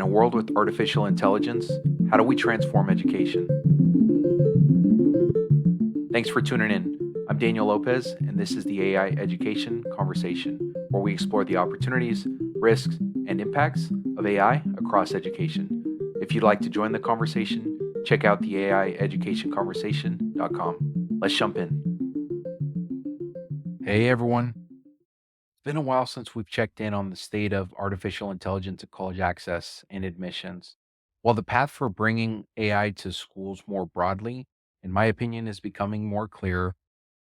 In a world with artificial intelligence, how do we transform education? Thanks for tuning in. I'm Daniel Lopez, and this is the AI Education Conversation, where we explore the opportunities, risks, and impacts of AI across education. If you'd like to join the conversation, check out the AIeducationconversation.com. Let's jump in. Hey everyone. It's been a while since we've checked in on the state of artificial intelligence at college access and admissions. While the path for bringing AI to schools more broadly, in my opinion, is becoming more clear,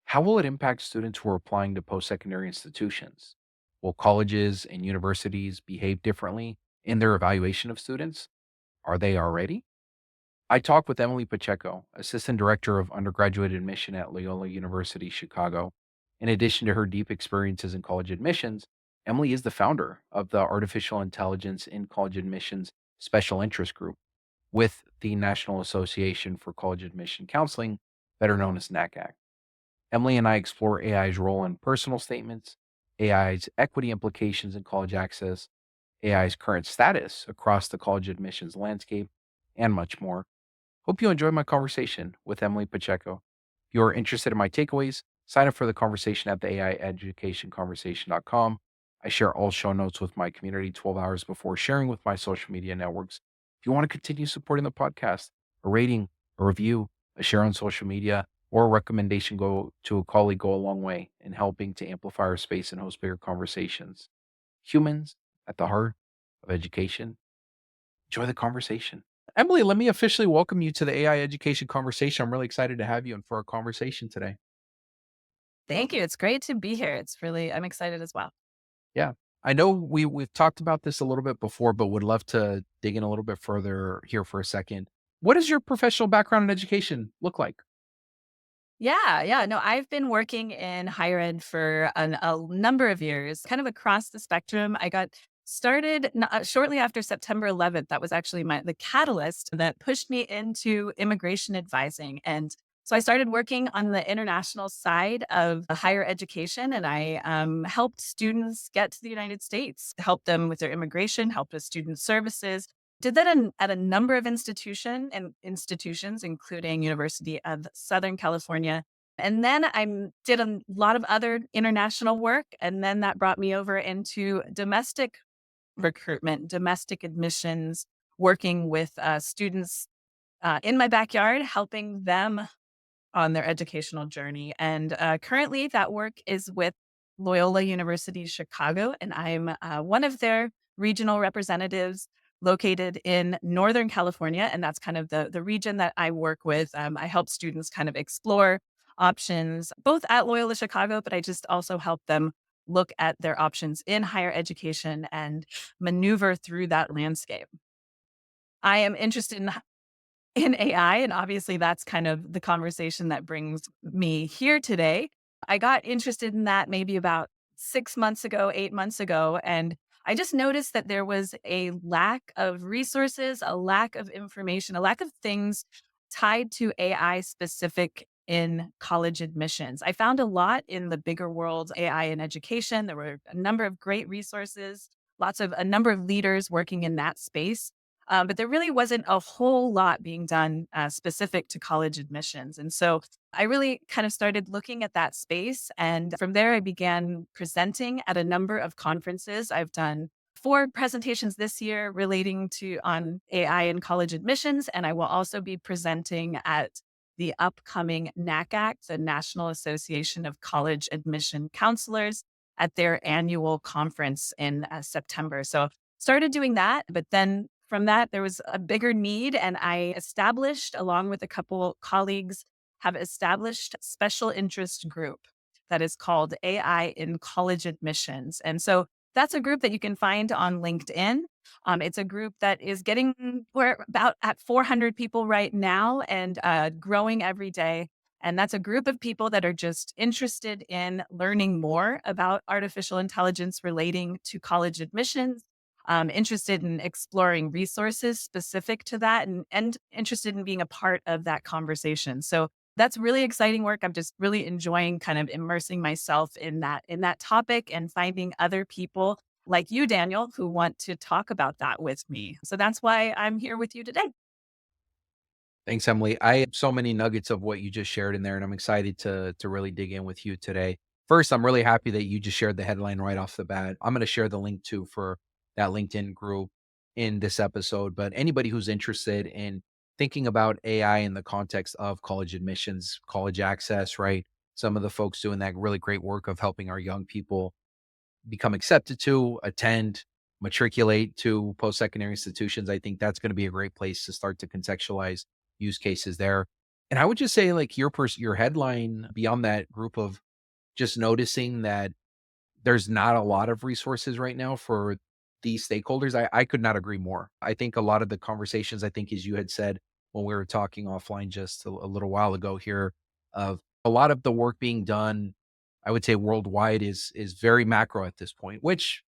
how will it impact students who are applying to post secondary institutions? Will colleges and universities behave differently in their evaluation of students? Are they already? I talked with Emily Pacheco, Assistant Director of Undergraduate Admission at Loyola University Chicago. In addition to her deep experiences in college admissions, Emily is the founder of the Artificial Intelligence in College Admissions Special Interest Group with the National Association for College Admission Counseling, better known as NACAC. Emily and I explore AI's role in personal statements, AI's equity implications in college access, AI's current status across the college admissions landscape, and much more. Hope you enjoyed my conversation with Emily Pacheco. If you're interested in my takeaways, sign up for the conversation at the AIeducationconversation.com. I share all show notes with my community 12 hours before sharing with my social media networks. If you want to continue supporting the podcast, a rating, a review, a share on social media, or a recommendation go to a colleague go a long way in helping to amplify our space and host bigger conversations. Humans at the heart of education. Enjoy the conversation. Emily, let me officially welcome you to the AI education conversation. I'm really excited to have you and for our conversation today. Thank you. It's great to be here. I'm excited as well. Yeah. I know we've talked about this a little bit before, but would love to dig in a little bit further here for a second. What does your professional background in education look like? Yeah. No, I've been working in higher ed for a number of years, kind of across the spectrum. I got started shortly after September 11th. That was actually the catalyst that pushed me into immigration advising. And so I started working on the international side of higher education, and I helped students get to the United States, helped them with their immigration, helped with student services. Did that at a number of institutions, including University of Southern California. And then did a lot of other international work. And then that brought me over into domestic recruitment, domestic admissions, working with students in my backyard, helping them on their educational journey. And currently, that work is with Loyola University Chicago, and I'm one of their regional representatives located in Northern California. And that's kind of the region that I work with. I help students kind of explore options both at Loyola Chicago, but I just also help them look at their options in higher education and maneuver through that landscape. I am interested in AI, and obviously that's kind of the conversation that brings me here today. I got interested in that maybe about 6 months ago, 8 months ago, and I just noticed that there was a lack of resources, a lack of information, a lack of things tied to AI specific in college admissions. I found a lot in the bigger world, AI in education. There were a number of great resources, a number of leaders working in that space. But there really wasn't a whole lot being done specific to college admissions. And so I really kind of started looking at that space. And from there, I began presenting at a number of conferences. I've done 4 presentations this year relating to on AI and college admissions. And I will also be presenting at the upcoming NACAC, the National Association of College Admission Counselors, at their annual conference in September. So started doing that, but then from that, there was a bigger need, and I established, along with a couple colleagues, have established a special interest group that is called AI in College Admissions. And so that's a group that you can find on LinkedIn. It's a group that is we're about at 400 people right now and growing every day. And that's a group of people that are just interested in learning more about artificial intelligence relating to college admissions, interested in exploring resources specific to that, and interested in being a part of that conversation. So that's really exciting work. I'm just really enjoying kind of immersing myself in that topic and finding other people like you, Daniel, who want to talk about that with me. So that's why I'm here with you today. Thanks, Emily. I have so many nuggets of what you just shared in there, and I'm excited to really dig in with you today. First, I'm really happy that you just shared the headline right off the bat. I'm going to share the link too for that LinkedIn group in this episode. But anybody who's interested in thinking about AI in the context of college admissions, college access, right? Some of the folks doing that really great work of helping our young people become accepted to, attend, matriculate to post-secondary institutions, I think that's gonna be a great place to start to contextualize use cases there. And I would just say, like, your headline beyond that group of just noticing that there's not a lot of resources right now for these stakeholders, I could not agree more. I think a lot of the conversations, I think, as you had said when we were talking offline just a little while ago here, of a lot of the work being done, I would say worldwide is very macro at this point, which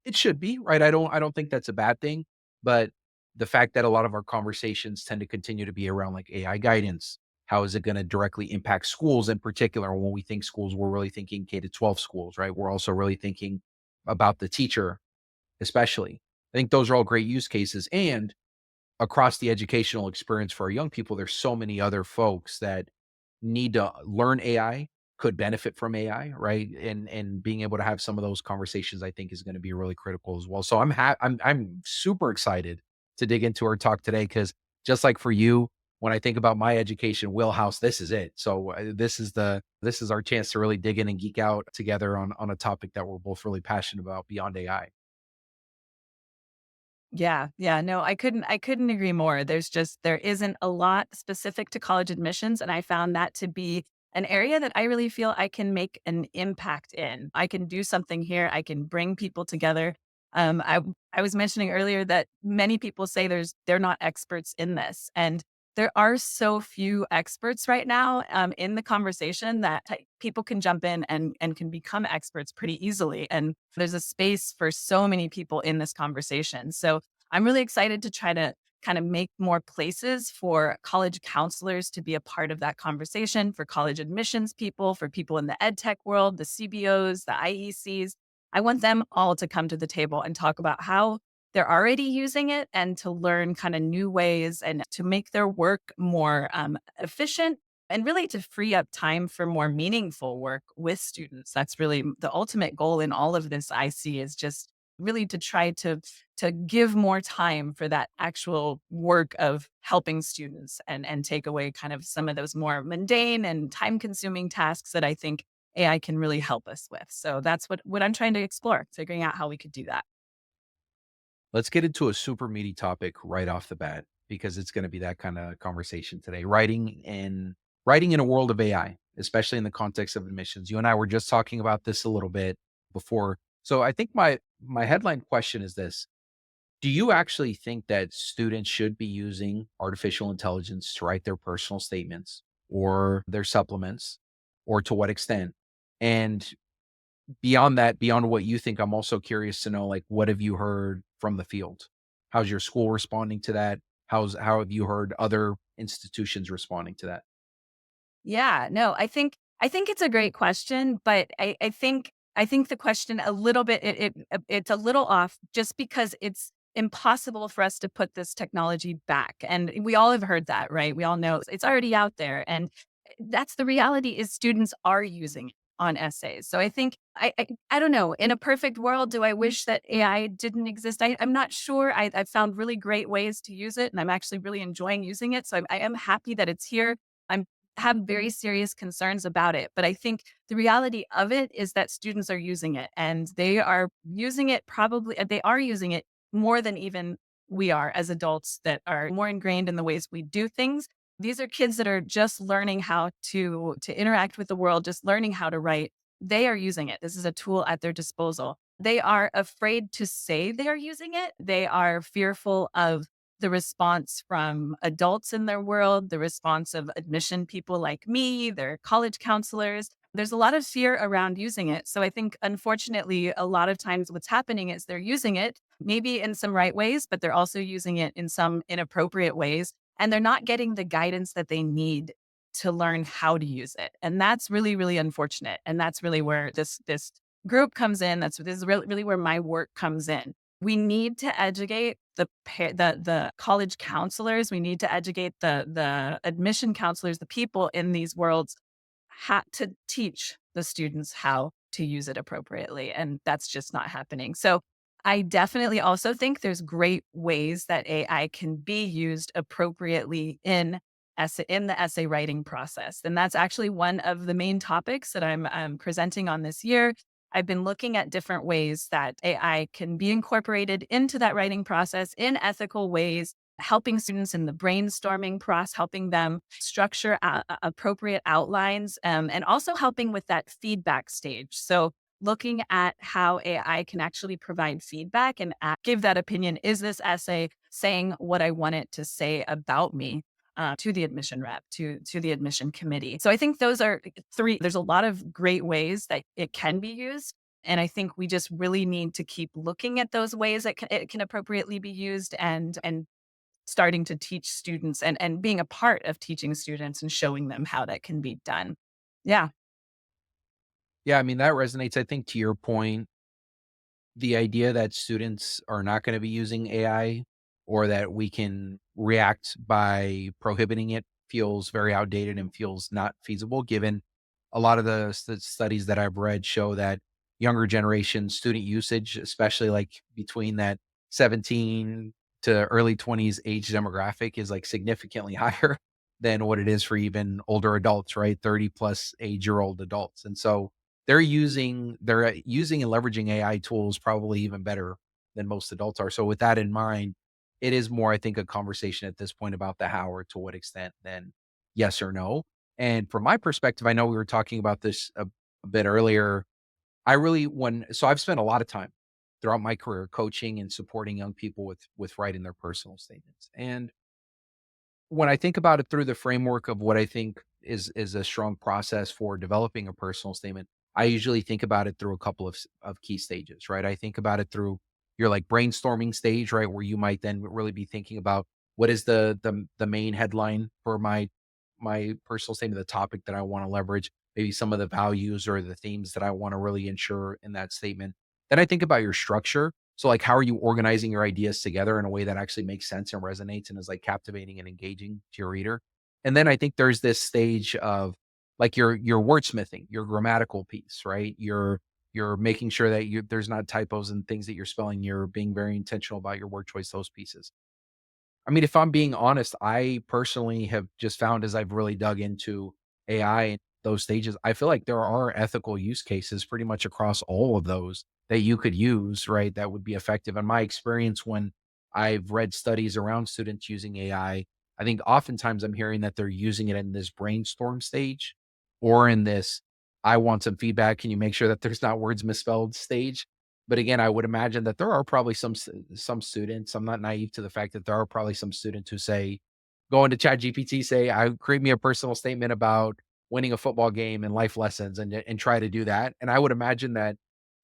it should be, right? I don't think that's a bad thing, but the fact that a lot of our conversations tend to continue to be around like AI guidance, how is it going to directly impact schools in particular? When we think schools, we're really thinking K to 12 schools, right? We're also really thinking about the teacher, especially. I think those are all great use cases. And across the educational experience for our young people, there's so many other folks that need to learn AI, could benefit from AI, right? And being able to have some of those conversations, I think, is going to be really critical as well. So I'm super excited to dig into our talk today because just like for you, when I think about my education wheelhouse, this is it. So this is our chance to really dig in and geek out together on a topic that we're both really passionate about beyond AI. Yeah, yeah, no, I couldn't agree more. There isn't a lot specific to college admissions, and I found that to be an area that I really feel I can make an impact in. I can do something here. I can bring people together. I was mentioning earlier that many people say they're not experts in this, and there are so few experts right now in the conversation that people can jump in and can become experts pretty easily. And there's a space for so many people in this conversation. So I'm really excited to try to kind of make more places for college counselors to be a part of that conversation, for college admissions people, for people in the ed tech world, the CBOs, the IECs. I want them all to come to the table and talk about how they're already using it and to learn kind of new ways and to make their work more efficient and really to free up time for more meaningful work with students. That's really the ultimate goal in all of this I see is just really to try to give more time for that actual work of helping students and take away kind of some of those more mundane and time consuming tasks that I think AI can really help us with. So that's what I'm trying to explore, figuring out how we could do that. Let's get into a super meaty topic right off the bat because it's going to be that kind of conversation today. Writing in a world of AI, especially in the context of admissions. You and I were just talking about this a little bit before. So I think my headline question is this. Do you actually think that students should be using artificial intelligence to write their personal statements or their supplements, or to what extent? And beyond that, beyond what you think, I'm also curious to know, like, what have you heard from the field? How's your school responding to that? How have you heard other institutions responding to that? Yeah, no, I think it's a great question, but I think the question a little bit it's a little off just because it's impossible for us to put this technology back. And we all have heard that, right? We all know it's already out there. And that's the reality is students are using it on essays. So I think I don't know. In a perfect world, do I wish that AI didn't exist? I'm not sure. I've found really great ways to use it, and I'm actually really enjoying using it. So I am happy that it's here. I'm have very serious concerns about it. But I think the reality of it is that students are using it and they are using it probably, they are using it more than even we are as adults that are more ingrained in the ways we do things. These are kids that are just learning how to interact with the world, just learning how to write. They are using it. This is a tool at their disposal. They are afraid to say they are using it. They are fearful of the response from adults in their world, the response of admission people like me, their college counselors. There's a lot of fear around using it. So I think, unfortunately, a lot of times what's happening is they're using it maybe in some right ways, but they're also using it in some inappropriate ways. And they're not getting the guidance that they need to learn how to use it. And that's really, really unfortunate. And that's really where this group comes in. This is really where my work comes in. We need to educate the college counselors. We need to educate the admission counselors, the people in these worlds, to teach the students how to use it appropriately, and that's just not happening. So I definitely also think there's great ways that AI can be used appropriately in the essay writing process. And that's actually one of the main topics that I'm presenting on this year. I've been looking at different ways that AI can be incorporated into that writing process in ethical ways, helping students in the brainstorming process, helping them structure appropriate outlines, and also helping with that feedback stage. So, looking at how AI can actually provide feedback and give that opinion. Is this essay saying what I want it to say about me? To the admission rep, to the admission committee. So I think those are three. There's a lot of great ways that it can be used, and I think we just really need to keep looking at those ways that it can appropriately be used, and starting to teach students, and being a part of teaching students and showing them how that can be done. Yeah. Yeah, I mean, that resonates. I think to your point, the idea that students are not gonna be using AI or that we can react by prohibiting it feels very outdated and feels not feasible given a lot of the studies that I've read show that younger generation student usage, especially like between that 17 to early 20s age demographic is like significantly higher than what it is for even older adults, right? 30 plus age-year-old adults. And so they're using and leveraging AI tools probably even better than most adults are. So with that in mind, it is more, I think, a conversation at this point about the how or to what extent than yes or no. And from my perspective, I know we were talking about this a bit earlier. I really when so I've spent a lot of time throughout my career coaching and supporting young people with writing their personal statements. And when I think about it through the framework of what I think is a strong process for developing a personal statement, I usually think about it through a couple of key stages, right? I think about it through your like brainstorming stage, right, where you might then really be thinking about what is the main headline for my personal statement, the topic that I want to leverage, maybe some of the values or the themes that I want to really ensure in that statement. Then I think about your structure. So, like, how are you organizing your ideas together in a way that actually makes sense and resonates and is like captivating and engaging to your reader? And then I think there's this stage of like your wordsmithing, your grammatical piece, right? You're making sure that there's not typos and things that you're spelling. You're being very intentional about your word choice, those pieces. I mean, if I'm being honest, I personally have just found as I've really dug into AI and those stages, I feel like there are ethical use cases pretty much across all of those that you could use, right? That would be effective. In my experience, when I've read studies around students using I think oftentimes I'm hearing that they're using it in this brainstorm stage or in this, I want some feedback. Can you make sure that there's not words misspelled stage? But again, I would imagine that there are probably some students, I'm not naive to the fact that there are probably some students who say, go into ChatGPT, say, "I create me a personal statement about winning a football game and life lessons," and try to do that. And I would imagine that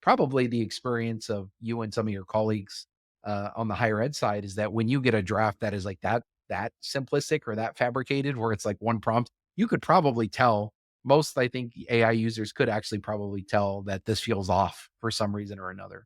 probably the experience of you and some of your colleagues, on the higher ed side is that when you get a draft that is like that simplistic or that fabricated where it's like one prompt, you could probably tell most I think AI users could actually probably tell that this feels off for some reason or another.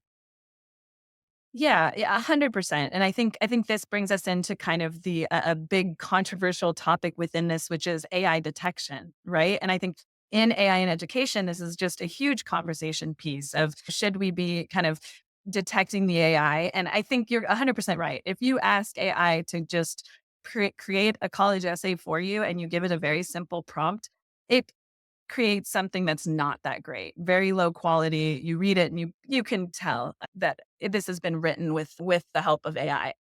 Yeah, yeah, 100%. And I think this brings us into kind of a big controversial topic within this, which is AI detection, right? And I think in AI in education, this is just a huge conversation piece of should we be kind of detecting the AI? And I think you're 100% right. If you ask AI to just create a college essay for you and you give it a very simple prompt, it create something that's not that great, very low quality. You read it and you can tell that this has been written with the help of AI.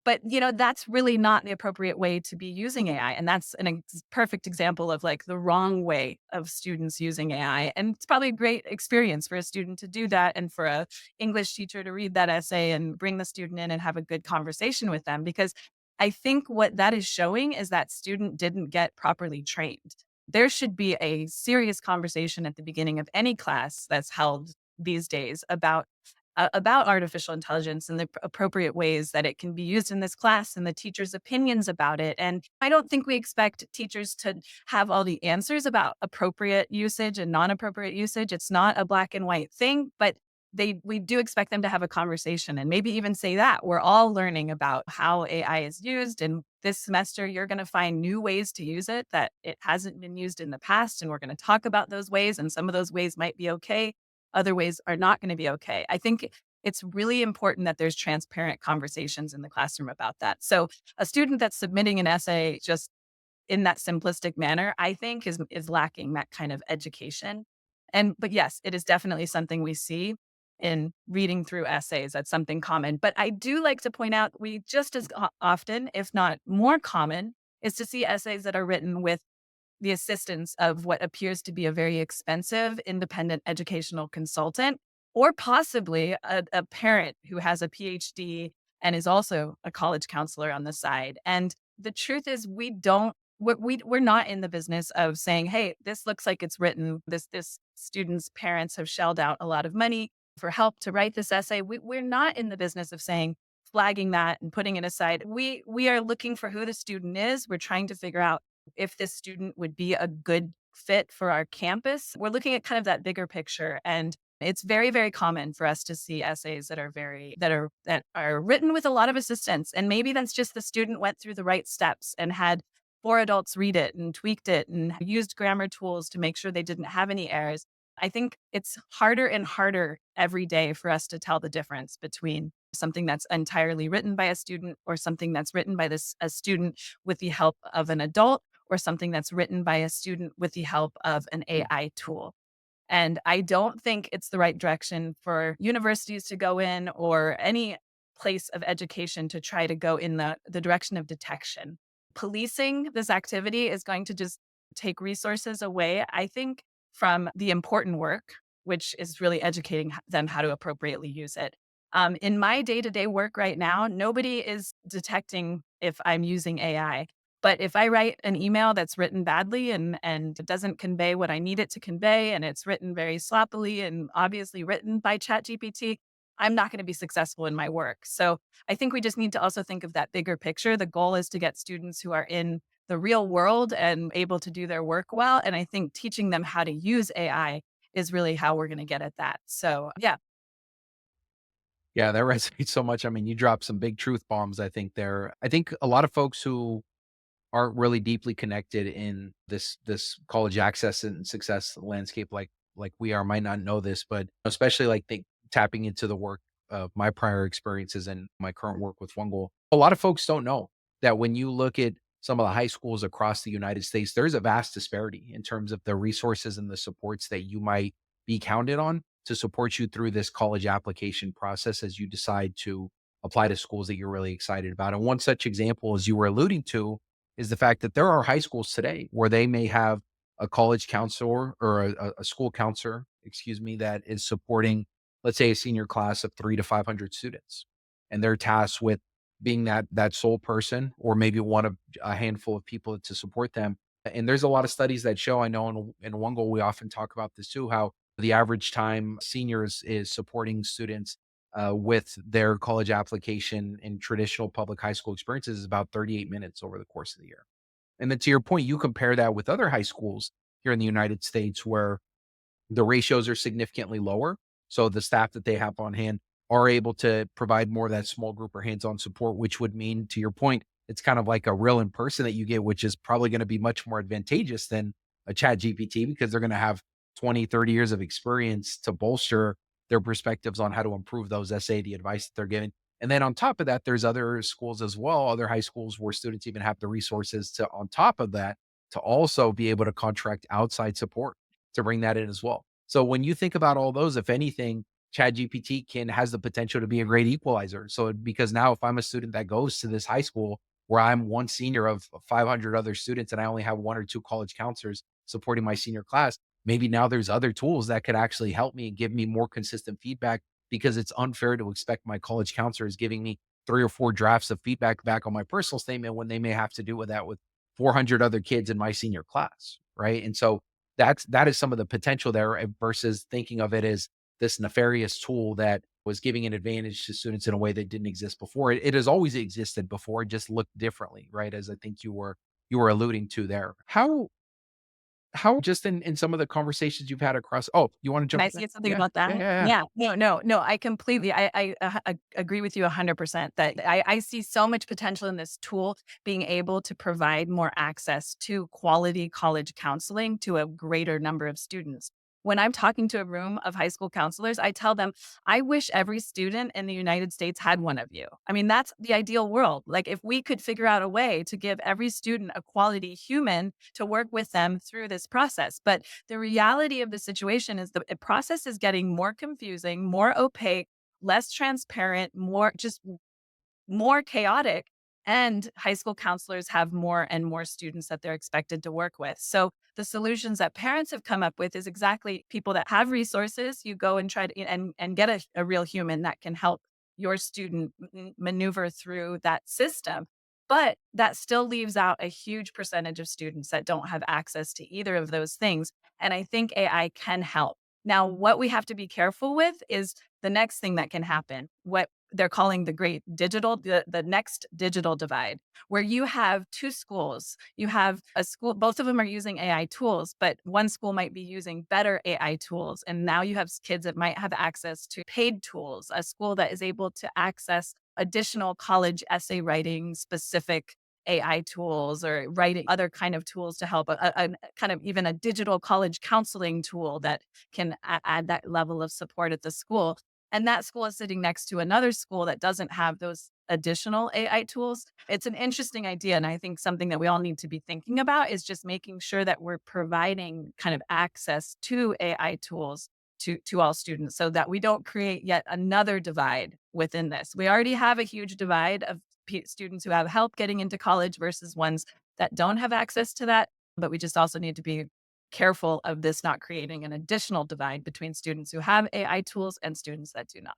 But, that's really not the appropriate way to be using AI, and that's an perfect example of, like, the wrong way of students using AI, and it's probably a great experience for a student to do that and for a English teacher to read that essay and bring the student in and have a good conversation with them, because I think what that is showing is that student didn't get properly trained. There should be a serious conversation at the beginning of any class that's held these days about about artificial intelligence and the appropriate ways that it can be used in this class and the teachers' opinions about it. And I don't think we expect teachers to have all the answers about appropriate usage and non-appropriate usage. It's not a black and white thing, but we do expect them to have a conversation and maybe even say that we're all learning about how AI is used, and this semester you're going to find new ways to use it that it hasn't been used in the past, and we're going to talk about those ways, and some of those ways might be okay, other ways are not going to be okay. I think it's really important that there's transparent conversations in the classroom about that. So a student that's submitting an essay just in that simplistic manner, I think is lacking that kind of education. And but yes, it is definitely something we see in reading through essays. That's something common. But I do like to point out we just as often, if not more common, is to see essays that are written with the assistance of what appears to be a very expensive independent educational consultant, or possibly a parent who has a PhD and is also a college counselor on the side. And the truth is, we're not in the business of saying, "Hey, this looks like it's written. This student's parents have shelled out a lot of money for help to write this essay." We're not in the business of saying flagging that and putting it aside. We are looking for who the student is. We're trying to figure out if this student would be a good fit for our campus. We're looking at kind of that bigger picture, and it's very, very common for us to see essays that are written with a lot of assistance. And maybe that's just the student went through the right steps and had four adults read it and tweaked it and used grammar tools to make sure they didn't have any errors. I think it's harder and harder every day for us to tell the difference between something that's entirely written by a student or something that's written by a student with the help of an adult, or something that's written by a student with the help of an AI tool. And I don't think it's the right direction for universities to go in, or any place of education to try to go in the direction of detection. Policing this activity is going to just take resources away, I think, from the important work, which is really educating them how to appropriately use it. In my day to day work right now, nobody is detecting if I'm using AI. But if I write an email that's written badly and it doesn't convey what I need it to convey, and it's written very sloppily and obviously written by ChatGPT, I'm not going to be successful in my work. So I think we just need to also think of that bigger picture. The goal is to get students who are in the real world and able to do their work well. And I think teaching them how to use AI is really how we're going to get at that. So yeah. Yeah, that resonates so much. I mean, you dropped some big truth bombs, I think there. I think a lot of folks who aren't really deeply connected in this college access and success landscape like we are might not know this, but especially like think tapping into the work of my prior experiences and my current work with Fungal. A lot of folks don't know that when you look at some of the high schools across the United States, there's a vast disparity in terms of the resources and the supports that you might be counted on to support you through this college application process as you decide to apply to schools that you're really excited about. And one such example, as you were alluding to, is the fact that there are high schools today where they may have a college counselor or a school counselor, excuse me, that is supporting, let's say, a senior class of 300 to 500 students, and they're tasked with being that sole person, or maybe one of a handful of people to support them. And there's a lot of studies that show. I know in one goal we often talk about this too, how the average time seniors is supporting students with their college application in traditional public high school experiences is about 38 minutes over the course of the year. And then to your point, you compare that with other high schools here in the United States where the ratios are significantly lower. So the staff that they have on hand are able to provide more of that small group or hands-on support, which would mean, to your point, it's kind of like a real in person that you get, which is probably going to be much more advantageous than a chat GPT because they're going to have 20, 30 years of experience to bolster their perspectives on how to improve those essay, the advice that they're giving. And then on top of that, there's other schools as well, other high schools where students even have the resources to, on top of that, to also be able to contract outside support to bring that in as well. So when you think about all those, if anything, ChatGPT can has the potential to be a great equalizer. So because now if I'm a student that goes to this high school where I'm one senior of 500 other students and I only have one or two college counselors supporting my senior class, maybe now there's other tools that could actually help me and give me more consistent feedback, because it's unfair to expect my college counselors giving me 3 or 4 drafts of feedback back on my personal statement when they may have to do with that with 400 other kids in my senior class, right? And so that is some of the potential there versus thinking of it as this nefarious tool that was giving an advantage to students in a way that didn't exist before. It has always existed before, it just looked differently, right? As I think you were alluding to there. How just in some of the conversations you've had across you wanna Can jump I in there? say something Yeah. about Yeah, that? yeah, yeah. Yeah. No, I completely agree with you 100% that I see so much potential in this tool being able to provide more access to quality college counseling to a greater number of students. When I'm talking to a room of high school counselors, I tell them, I wish every student in the United States had one of you. I mean, that's the ideal world. Like, if we could figure out a way to give every student a quality human to work with them through this process. But the reality of the situation is the process is getting more confusing, more opaque, less transparent, more chaotic. And high school counselors have more and more students that they're expected to work with. So the solutions that parents have come up with is exactly people that have resources. You go and try to and get a real human that can help your student maneuver through that system. But that still leaves out a huge percentage of students that don't have access to either of those things. And I think AI can help. Now, what we have to be careful with is the next thing that can happen. What they're calling the next digital divide, where you have two schools. You have a school, both of them are using AI tools, but one school might be using better AI tools. And now you have kids that might have access to paid tools, a school that is able to access additional college essay writing specific AI tools or writing other kind of tools to help a kind of even a digital college counseling tool that can add that level of support at the school. And that school is sitting next to another school that doesn't have those additional AI tools. It's an interesting idea. And I think something that we all need to be thinking about is just making sure that we're providing kind of access to AI tools to all students so that we don't create yet another divide within this. We already have a huge divide of students who have help getting into college versus ones that don't have access to that. But we just also need to be careful of this not creating an additional divide between students who have AI tools and students that do not.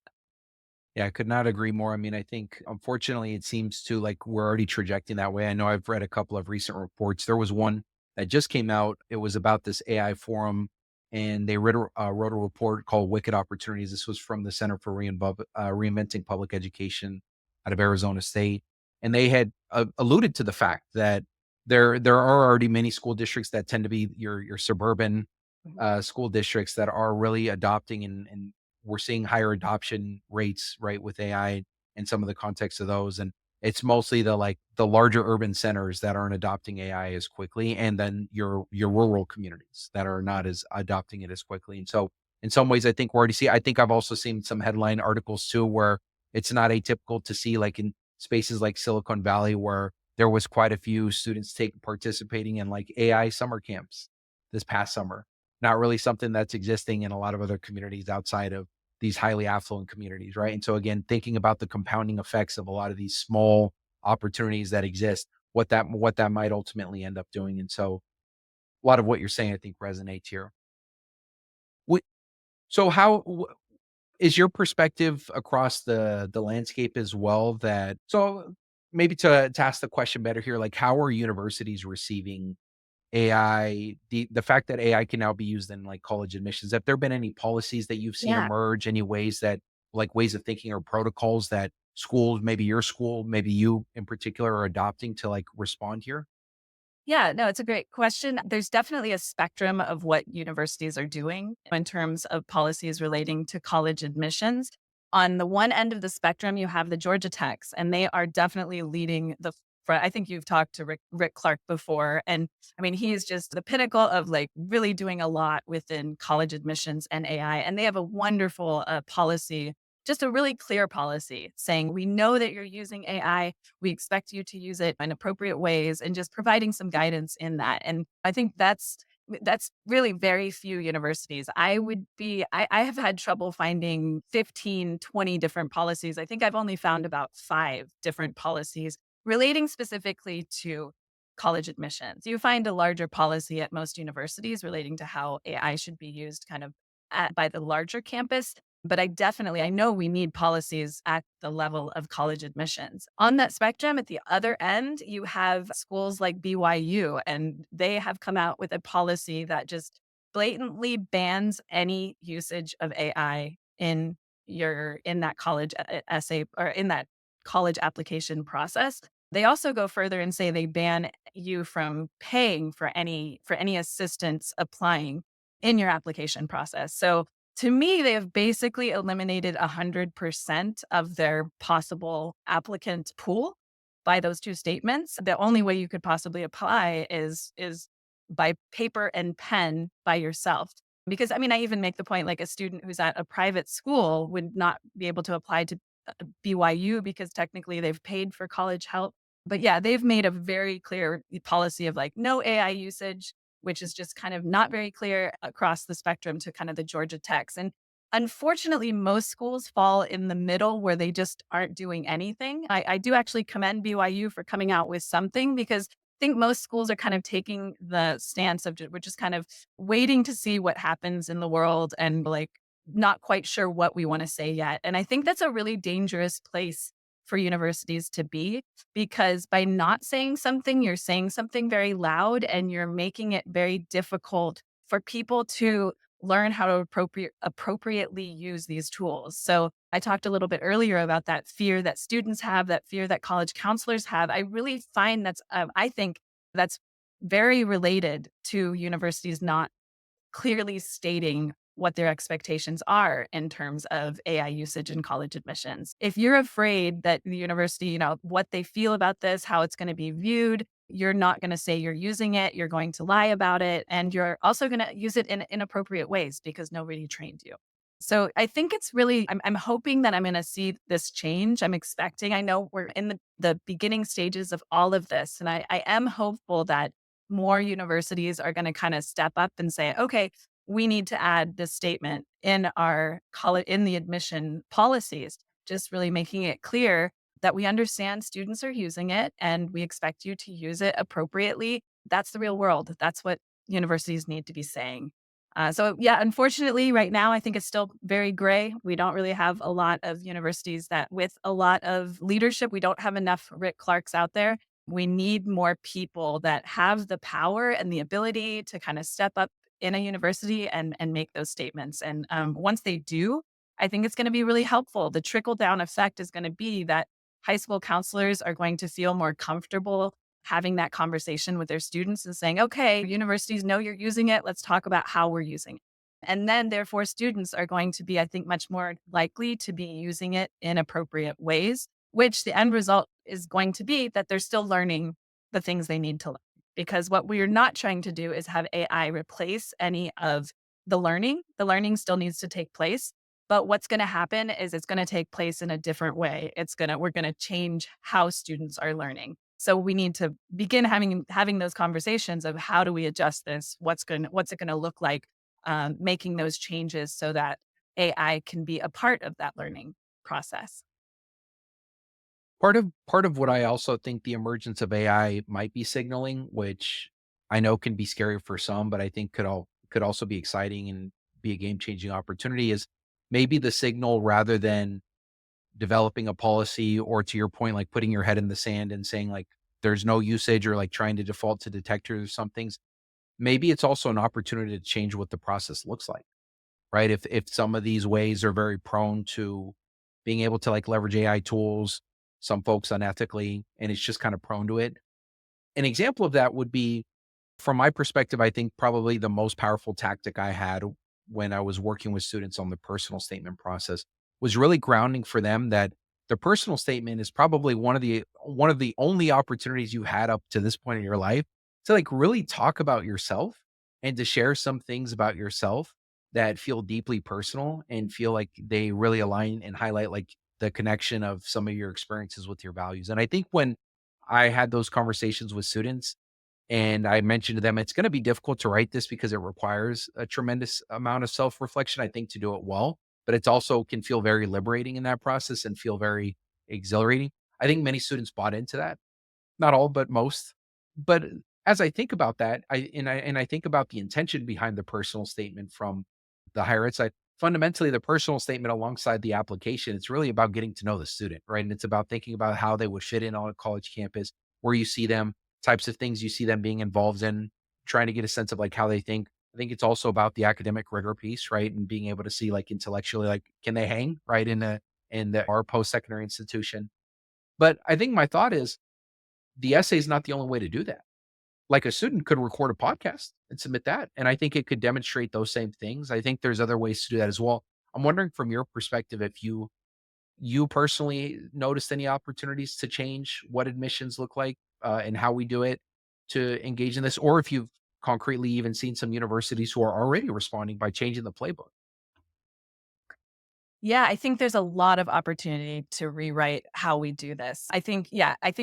Yeah, I could not agree more. I mean, I think unfortunately it seems to like we're already trajecting that way. I know I've read a couple of recent reports. There was one that just came out. It was about this AI forum, and they wrote a report called "Wicked Opportunities." This was from the Center for Reinventing Public Education out of Arizona State, and they had alluded to the fact that there are already many school districts that tend to be your suburban Mhm. school districts that are really adopting and we're seeing higher adoption rates, right, with AI and some of the context of those. And it's mostly the larger urban centers that aren't adopting AI as quickly, and then your rural communities that are not as adopting it as quickly. And so in some ways, I think we're already see I think I've also seen some headline articles too where it's not atypical to see like in spaces like Silicon Valley where there was quite a few students take participating in like AI summer camps this past summer. Not really something that's existing in a lot of other communities outside of these highly affluent communities, right? And so again, thinking about the compounding effects of a lot of these small opportunities that exist, what that might ultimately end up doing. And so a lot of what you're saying, I think, resonates here. Wh- So is your perspective across the landscape as well that so maybe to ask the question better here, like how are universities receiving AI, the fact that AI can now be used in, like, college admissions, have there been any policies that you've seen Yeah. emerge, any ways that like, ways of thinking or protocols that schools, maybe your school, maybe you in particular, are adopting to, like, respond here? Yeah, no, it's a great question. There's definitely a spectrum of what universities are doing in terms of policies relating to college admissions. On the one end of the spectrum, you have the Georgia Techs, and they are definitely leading the front. I think you've talked to Rick Clark before, and I mean, he is just the pinnacle of like really doing a lot within college admissions and AI. And they have a wonderful policy, just a really clear policy saying, we know that you're using AI, we expect you to use it in appropriate ways and just providing some guidance in that. And I think that's really very few universities. I have had trouble finding 15, 20 different policies. I think I've only found about 5 different policies relating specifically to college admissions. You find a larger policy at most universities relating to how AI should be used kind of by the larger campus. But I know we need policies at the level of college admissions. On that spectrum, at the other end, you have schools like BYU, and they have come out with a policy that just blatantly bans any usage of AI in you're in that college essay or in that college application process. They also go further and say they ban you from paying for any assistance applying in your application process. So to me, they have basically eliminated 100% of their possible applicant pool by those two statements. The only way you could possibly apply is by paper and pen by yourself. Because I mean, I even make the point like a student who's at a private school would not be able to apply to BYU because technically they've paid for college help. But yeah, they've made a very clear policy of like no AI usage, which is just kind of not very clear across the spectrum to kind of the Georgia Techs. And unfortunately, most schools fall in the middle where they just aren't doing anything. I do actually commend BYU for coming out with something because I think most schools are kind of taking the stance of we're just kind of waiting to see what happens in the world and like not quite sure what we want to say yet. And I think that's a really dangerous place for universities to be because by not saying something, you're saying something very loud and you're making it very difficult for people to learn how to appropriately use these tools. So I talked a little bit earlier about that fear that students have, that fear that college counselors have. I really find I think that's very related to universities not clearly stating what their expectations are in terms of AI usage in college admissions. If you're afraid that the university, what they feel about this, how it's going to be viewed, you're not going to say you're using it, you're going to lie about it, and you're also going to use it in inappropriate ways because nobody trained you. So I think it's really, I'm hoping that I'm going to see this change. I'm expecting, I know we're in the beginning stages of all of this, and I am hopeful that more universities are going to kind of step up and say, okay, we need to add this statement in our college in the admission policies, just really making it clear that we understand students are using it and we expect you to use it appropriately. That's the real world. That's what universities need to be saying. So yeah, unfortunately, right now I think it's still very gray. We don't really have a lot of universities that with a lot of leadership. We don't have enough Rick Clarks out there. We need more people that have the power and the ability to kind of step up in a university and make those statements. And once they do, I think it's going to be really helpful. The trickle down effect is going to be that high school counselors are going to feel more comfortable having that conversation with their students and saying, okay, universities know you're using it. Let's talk about how we're using it. And then, therefore, students are going to be, I think, much more likely to be using it in appropriate ways, which the end result is going to be that they're still learning the things they need to learn. Because what we're not trying to do is have AI replace any of the learning. The learning still needs to take place. But what's going to happen is it's going to take place in a different way. We're going to change how students are learning. So we need to begin having those conversations of how do we adjust this? What's it going to look like? Making those changes so that AI can be a part of that learning process. Part of what I also think the emergence of AI might be signaling, which I know can be scary for some, but I think could also be exciting and be a game-changing opportunity is maybe the signal rather than developing a policy or to your point, like putting your head in the sand and saying like there's no usage or like trying to default to detectors or some things. Maybe it's also an opportunity to change what the process looks like, right? If some of these ways are very prone to being able to like leverage AI tools, some folks unethically, and it's just kind of prone to it. An example of that would be, from my perspective, I think probably the most powerful tactic I had when I was working with students on the personal statement process was really grounding for them that the personal statement is probably one of the only opportunities you had up to this point in your life to like really talk about yourself and to share some things about yourself that feel deeply personal and feel like they really align and highlight like the connection of some of your experiences with your values. And I think when I had those conversations with students, and I mentioned to them, it's going to be difficult to write this because it requires a tremendous amount of self reflection, I think, to do it well. But it's also can feel very liberating in that process and feel very exhilarating. I think many students bought into that. Not all, but most. But as I think about that, I think about the intention behind the personal statement from the higher ed side. Fundamentally, the personal statement alongside the application, it's really about getting to know the student, right? And it's about thinking about how they would fit in on a college campus, where you see them, types of things you see them being involved in, trying to get a sense of like how they think. I think it's also about the academic rigor piece, right? And being able to see like intellectually, like, can they hang right in the our post-secondary institution? But I think my thought is the essay is not the only way to do that. Like a student could record a podcast and submit that. And I think it could demonstrate those same things. I think there's other ways to do that as well. I'm wondering from your perspective if you personally noticed any opportunities to change what admissions look like and how we do it to engage in this, or if you've concretely even seen some universities who are already responding by changing the playbook. Yeah, I think there's a lot of opportunity to rewrite how we do this. I think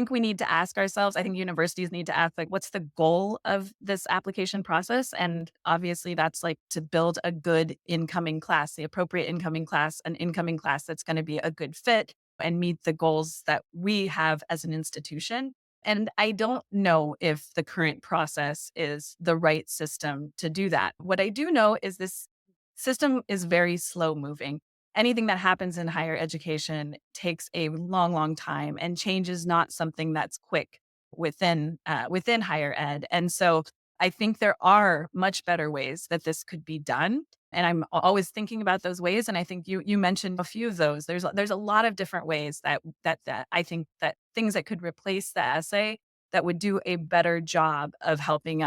we need to ask ourselves, I think universities need to ask, like, what's the goal of this application process? And obviously, that's like to build a good incoming class, the appropriate incoming class, an incoming class that's going to be a good fit and meet the goals that we have as an institution. And I don't know if the current process is the right system to do that. What I do know is this system is very slow moving. Anything that happens in higher education takes a long, long time, and change is not something that's quick within higher ed. And so I think there are much better ways that this could be done. And I'm always thinking about those ways. And I think you mentioned a few of those. There's a lot of different ways that I think that things that could replace the essay that would do a better job of helping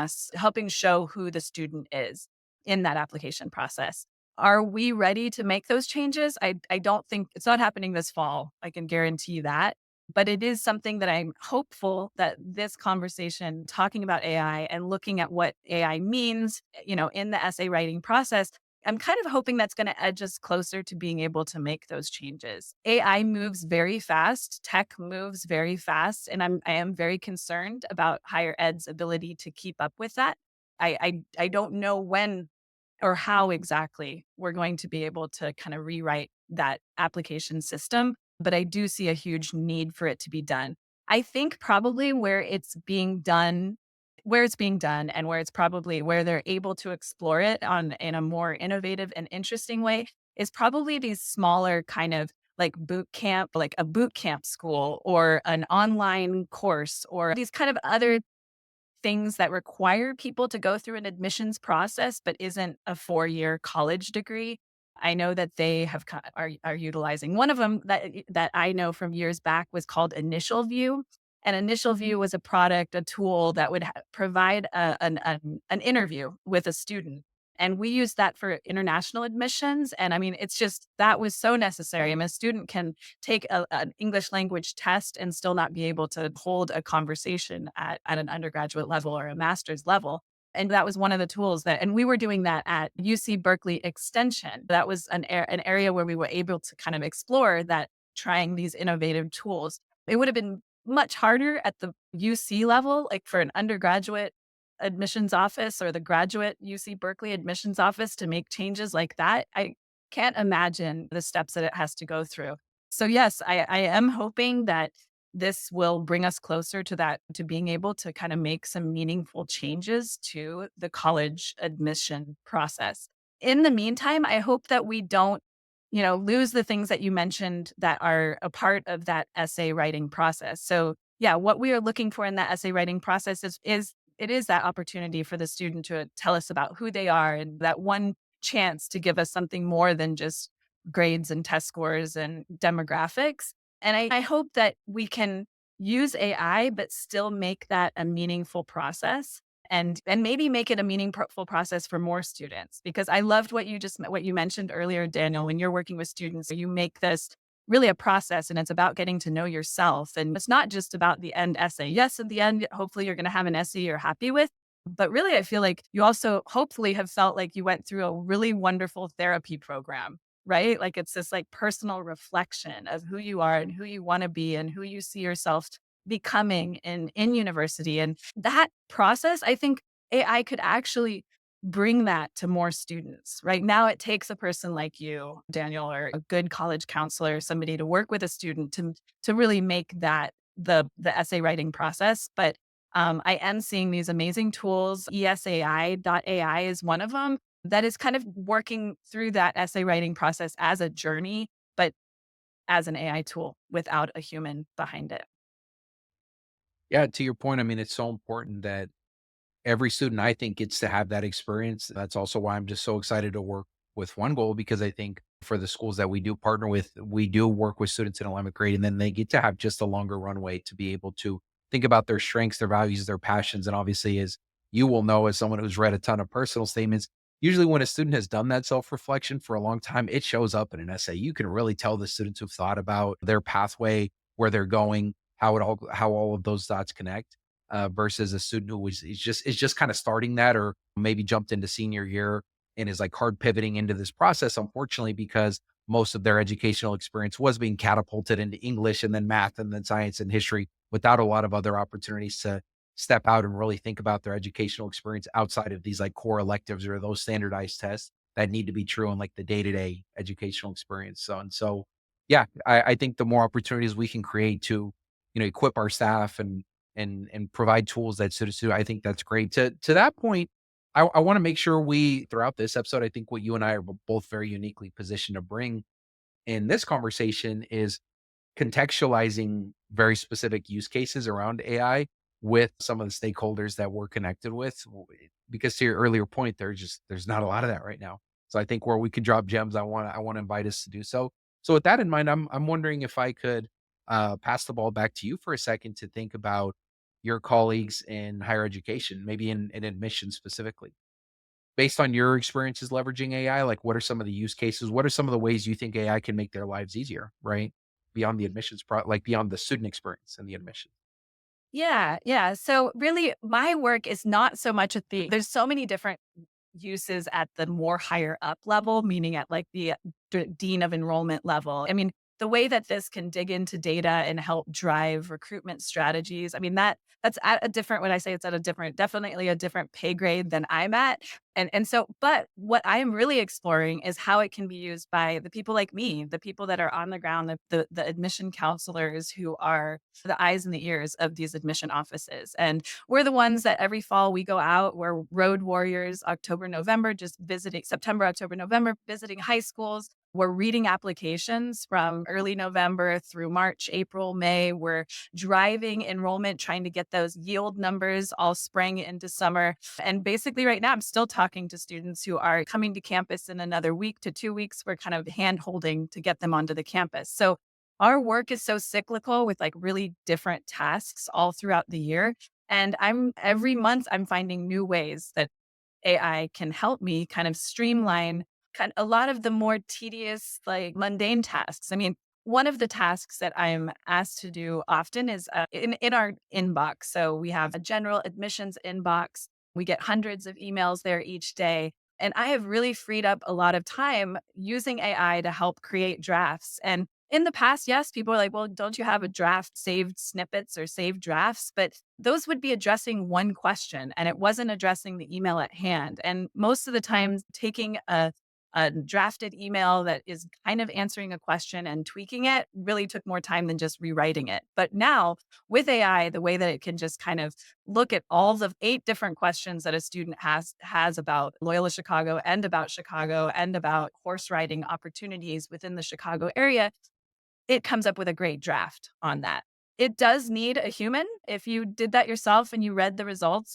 show who the student is in that application process. Are we ready to make those changes? I don't think it's not happening this fall. I can guarantee you that. But it is something that I'm hopeful that this conversation talking about AI and looking at what AI means, in the essay writing process, I'm kind of hoping that's going to edge us closer to being able to make those changes. AI moves very fast, tech moves very fast, and I am very concerned about higher ed's ability to keep up with that. I don't know when or how exactly we're going to be able to kind of rewrite that application system, but I do see a huge need for it to be done. I think probably where it's being done and where it's probably where they're able to explore it on in a more innovative and interesting way is probably these smaller kind of like boot camp, like a boot camp school or an online course or these kind of other things that require people to go through an admissions process, but isn't a 4-year college degree. I know that they are utilizing one of them that I know from years back was called Initial View. And Initial View was a product, a tool that would provide an interview with a student. And we use that for international admissions. And I mean, it's just that was so necessary. I mean, a student can take an English language test and still not be able to hold a conversation at an undergraduate level or a master's level. And that was one of the tools and we were doing that at UC Berkeley Extension. That was an area where we were able to kind of explore that, trying these innovative tools. It would have been much harder at the UC level, like for an undergraduate admissions office or the graduate UC Berkeley admissions office to make changes like that. I can't imagine the steps that it has to go through. So yes, I am hoping that this will bring us closer to that, to being able to kind of make some meaningful changes to the college admission process. In the meantime, I hope that we don't, lose the things that you mentioned that are a part of that essay writing process. So yeah, what we are looking for in that essay writing process is it is that opportunity for the student to tell us about who they are and that one chance to give us something more than just grades and test scores and demographics. And I hope that we can use AI, but still make that a meaningful process and maybe make it a meaningful process for more students. Because I loved what you mentioned earlier, Daniel, when you're working with students, you make this really a process and it's about getting to know yourself. And it's not just about the end essay. Yes, at the end, hopefully you're going to have an essay you're happy with. But really, I feel like you also hopefully have felt like you went through a really wonderful therapy program, right? Like it's this like personal reflection of who you are and who you want to be and who you see yourself becoming in university. And that process, I think AI could actually bring that to more students. Right now, it takes a person like you, Daniel, or a good college counselor, somebody to work with a student to really make that the essay writing process. But I am seeing these amazing tools. ESAI.ai is one of them that is kind of working through that essay writing process as a journey, but as an AI tool without a human behind it. Yeah, to your point, I mean, it's so important that every student I think gets to have that experience. That's also why I'm just so excited to work with One Goal because I think for the schools that we do partner with, we do work with students in 11th grade and then they get to have just a longer runway to be able to think about their strengths, their values, their passions. And obviously, as you will know, as someone who's read a ton of personal statements, usually when a student has done that self reflection for a long time, it shows up in an essay. You can really tell the students who've thought about their pathway, where they're going, how all of those dots connect versus a student who is just kind of starting that or maybe jumped into senior year and is like hard pivoting into this process, unfortunately, because most of their educational experience was being catapulted into English and then math and then science and history without a lot of other opportunities to step out and really think about their educational experience outside of these like core electives or those standardized tests that need to be true in like the day-to-day educational experience. So yeah, I think the more opportunities we can create to, equip our staff and provide tools that students do, I think that's great. To that point, I want to make sure we throughout this episode, I think what you and I are both very uniquely positioned to bring in this conversation is contextualizing very specific use cases around AI with some of the stakeholders that we're connected with. Because to your earlier point, there's not a lot of that right now. So I think where we could drop gems, I want to invite us to do so. So with that in mind, I'm wondering if I could pass the ball back to you for a second to think about your colleagues in higher education, maybe in admissions specifically. Based on your experiences leveraging AI, like what are some of the use cases? What are some of the ways you think AI can make their lives easier, right? Beyond the admissions like beyond the student experience and the admission. Yeah, yeah. So really my work is not so much at there's so many different uses at the more higher up level, meaning at like the dean of enrollment level. I mean, the way that this can dig into data and help drive recruitment strategies, I mean, that's at a different, when I say it's at a different, definitely a different pay grade than I'm at. And so, but what I am really exploring is how it can be used by the people like me, the people that are on the ground, the admission counselors who are the eyes and the ears of these admission offices. And we're the ones that every fall we go out. We're road warriors, October, November, just visiting September, October, November, visiting high schools. We're reading applications from early November through March, April, May. We're driving enrollment, trying to get those yield numbers all spring into summer. And basically, right now, I'm still talking to students who are coming to campus in another week to 2 weeks. We're kind of hand holding to get them onto the campus. So our work is so cyclical with like really different tasks all throughout the year. And I'm every month I'm finding new ways that AI can help me kind of streamline a lot of the more tedious, like mundane tasks. I mean, one of the tasks that I'm asked to do often is in our inbox. So we have a general admissions inbox. We get hundreds of emails there each day. And I have really freed up a lot of time using AI to help create drafts. And in the past, yes, people are like, well, don't you have a draft saved snippets or saved drafts? But those would be addressing one question and it wasn't addressing the email at hand. And most of the time, taking a drafted email that is kind of answering a question and tweaking it really took more time than just rewriting it. But now with AI, the way that it can just kind of look at all the 8 different questions that a student has about Loyola Chicago and about horse riding opportunities within the Chicago area, it comes up with a great draft on that. It does need a human. If you did that yourself and you read the results,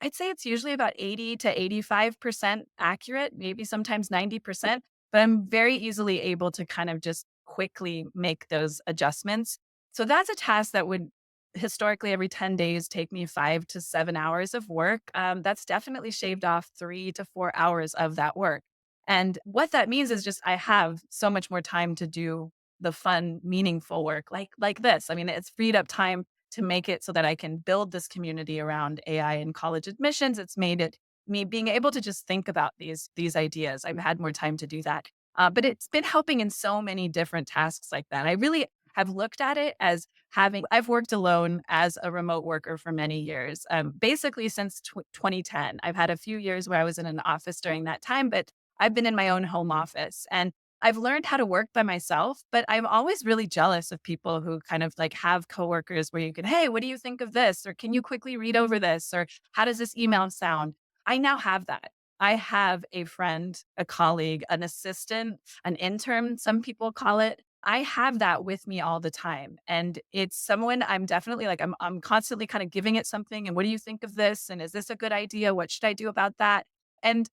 I'd say it's usually about 80 to 85% accurate, maybe sometimes 90%, but I'm very easily able to kind of just quickly make those adjustments. So that's a task that would historically every 10 days take me 5 to 7 hours of work. That's definitely shaved off 3 to 4 hours of that work. And what that means is just I have so much more time to do the fun, meaningful work like this. I mean, it's freed up time to make it so that I can build this community around AI and college admissions. It's made it me being able to just think about these ideas. I've had more time to do that, but it's been helping in so many different tasks like that. I really have looked at it as having. I've worked alone as a remote worker for many years, basically since 2010. I've had a few years where I was in an office during that time, but I've been in my own home office and I've learned how to work by myself, but I'm always really jealous of people who kind of like have coworkers where you can, hey, what do you think of this? Or can you quickly read over this? Or how does this email sound? I now have that. I have a friend, a colleague, an assistant, an intern, some people call it, I have that with me all the time. And it's someone I'm definitely like, I'm constantly kind of giving it something. And what do you think of this? And is this a good idea? What should I do about that? And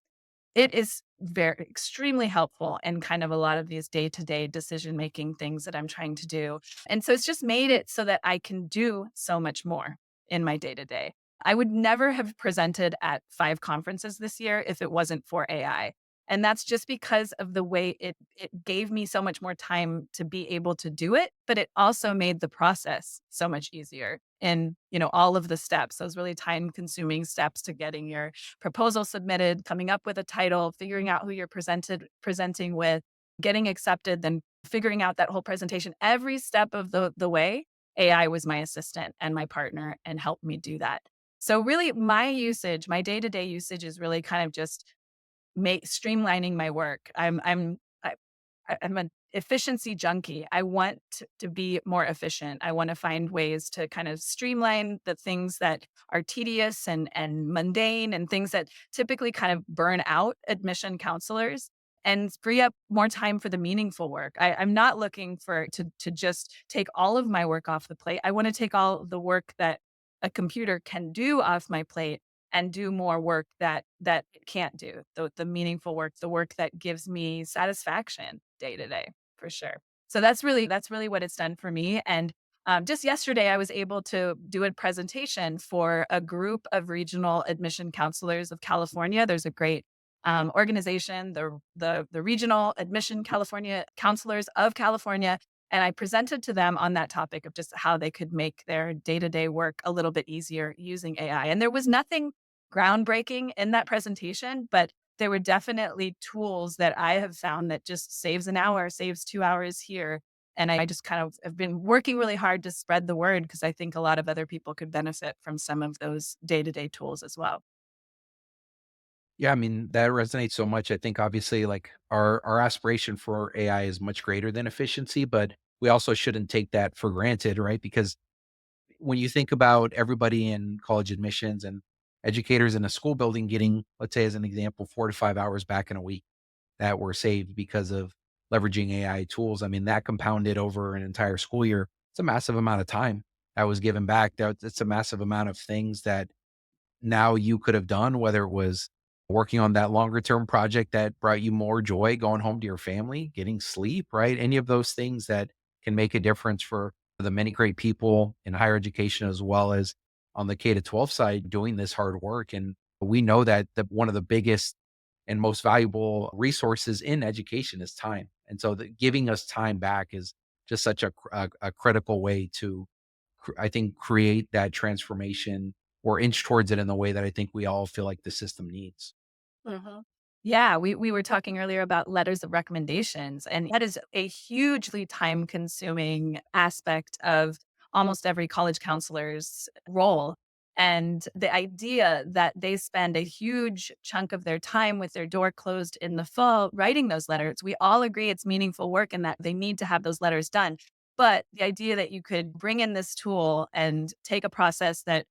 it is very extremely helpful in kind of a lot of these day-to-day decision-making things that I'm trying to do. And so it's just made it so that I can do so much more in my day-to-day. I would never have presented at 5 conferences this year if it wasn't for AI. And that's just because of the way it gave me so much more time to be able to do it, but it also made the process so much easier. And, all of the steps, those really time-consuming steps to getting your proposal submitted, coming up with a title, figuring out who you're presenting with, getting accepted, then figuring out that whole presentation. Every step of the way, AI was my assistant and my partner and helped me do that. So really my day-to-day usage is really kind of just make streamlining my work. I'm an efficiency junkie. I want to be more efficient. I want to find ways to kind of streamline the things that are tedious and mundane and things that typically kind of burn out admission counselors and free up more time for the meaningful work. I'm not looking to just take all of my work off the plate. I want to take all of the work that a computer can do off my plate and do more work that it can't do, the meaningful work, the work that gives me satisfaction day to day, for sure. So that's really what it's done for me. And just yesterday, I was able to do a presentation for a group of regional admission counselors of California. There's a great organization, the Regional Admission California Counselors of California, and I presented to them on that topic of just how they could make their day to day work a little bit easier using AI. And there was nothing groundbreaking in that presentation, but there were definitely tools that I have found that just saves an hour, saves 2 hours here. And I just kind of have been working really hard to spread the word because I think a lot of other people could benefit from some of those day-to-day tools as well. Yeah, I mean, that resonates so much. I think obviously like our aspiration for AI is much greater than efficiency, but we also shouldn't take that for granted, right? Because when you think about everybody in college admissions and educators in a school building getting, let's say as an example, 4 to 5 hours back in a week that were saved because of leveraging AI tools. I mean, that compounded over an entire school year. It's a massive amount of time that was given back. That's a massive amount of things that now you could have done, whether it was working on that longer term project that brought you more joy, going home to your family, getting sleep, right? Any of those things that can make a difference for the many great people in higher education as well as on the K to 12 side doing this hard work. And we know that one of the biggest and most valuable resources in education is time. And so giving us time back is just such a critical way to I think, create that transformation or inch towards it in the way that I think we all feel like the system needs. Mhm. Yeah, we were talking earlier about letters of recommendations, and that is a hugely time-consuming aspect of almost every college counselor's role. And the idea that they spend a huge chunk of their time with their door closed in the fall writing those letters, we all agree it's meaningful work and that they need to have those letters done. But the idea that you could bring in this tool and take a process that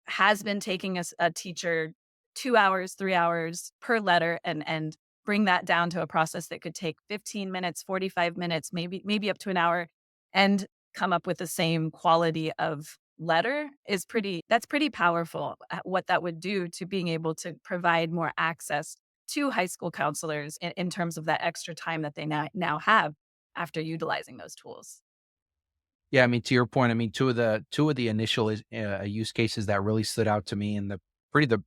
has been taking a teacher 2 hours, 3 hours per letter and bring that down to a process that could take 15 minutes, 45 minutes, maybe up to an hour, and come up with the same quality of letter is pretty powerful, what that would do to being able to provide more access to high school counselors in terms of that extra time that they now have after utilizing those tools. Yeah, I mean, to your point, I mean, two of the initial use cases that really stood out to me in the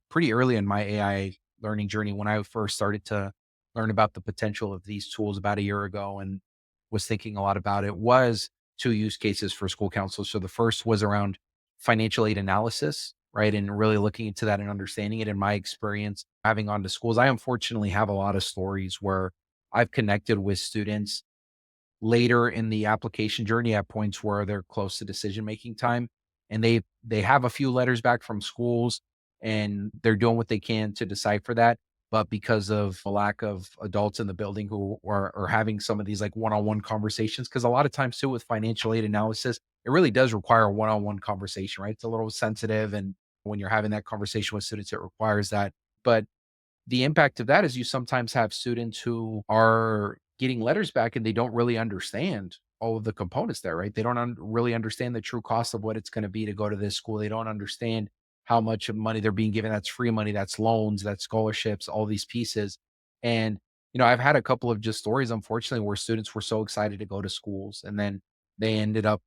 pretty early in my AI learning journey when I first started to learn about the potential of these tools about a year ago and was thinking a lot about it was two use cases for school counselors. So the first was around financial aid analysis, right? And really looking into that and understanding it. In my experience, having gone to schools, I unfortunately have a lot of stories where I've connected with students later in the application journey at points where they're close to decision making time and they have a few letters back from schools and they're doing what they can to decipher that, but because of a lack of adults in the building who are having some of these like one-on-one conversations, because a lot of times too with financial aid analysis it really does require a one-on-one conversation, right? It's a little sensitive, and when you're having that conversation with students it requires that. But the impact of that is you sometimes have students who are getting letters back and they don't really understand all of the components there, right? They don't really understand the true cost of what it's going to be to go to this school. They don't understand how much of money they're being given. That's free money, that's loans, that's scholarships, all these pieces. And, I've had a couple of just stories, unfortunately, where students were so excited to go to schools and then they ended up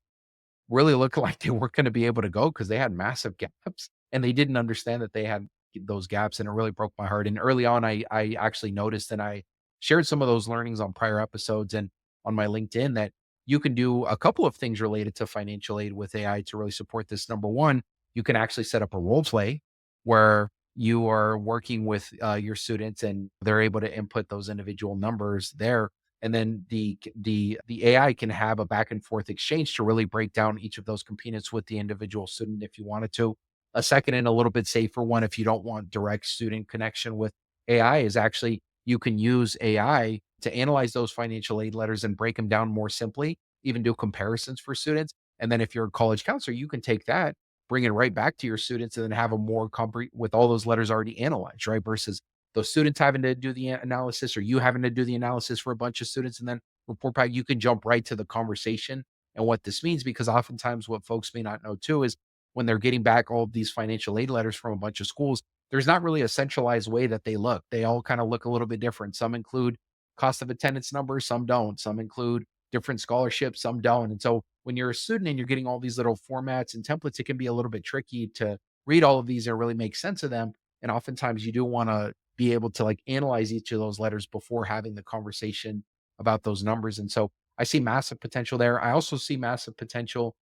really looking like they weren't gonna be able to go because they had massive gaps, and they didn't understand that they had those gaps, and it really broke my heart, and early on, I actually noticed, and I shared some of those learnings on prior episodes and on my LinkedIn that you can do a couple of things related to financial aid with AI to really support this. Number 1, you can actually set up a role play where you are working with, your students, and they're able to input those individual numbers there, and then the AI can have a back and forth exchange to really break down each of those components with the individual student if you wanted to. A second and a little bit safer one, if you don't want direct student connection with AI, is actually you can use AI to analyze those financial aid letters and break them down more simply, even do comparisons for students. And then if you're a college counselor, you can take that, bring it right back to your students, and then have a more with all those letters already analyzed, right? Versus those students having to do the analysis or you having to do the analysis for a bunch of students and then report back. You can jump right to the conversation and what this means, because oftentimes what folks may not know too is when they're getting back all of these financial aid letters from a bunch of schools, there's not really a centralized way that they look. They all kind of look a little bit different. Some include cost of attendance numbers, some don't. Some include different scholarships, some don't. And so when you're a student and you're getting all these little formats and templates, it can be a little bit tricky to read all of these and really make sense of them. And oftentimes you do want to be able to like analyze each of those letters before having the conversation about those numbers. And so I see massive potential there. I also see massive potential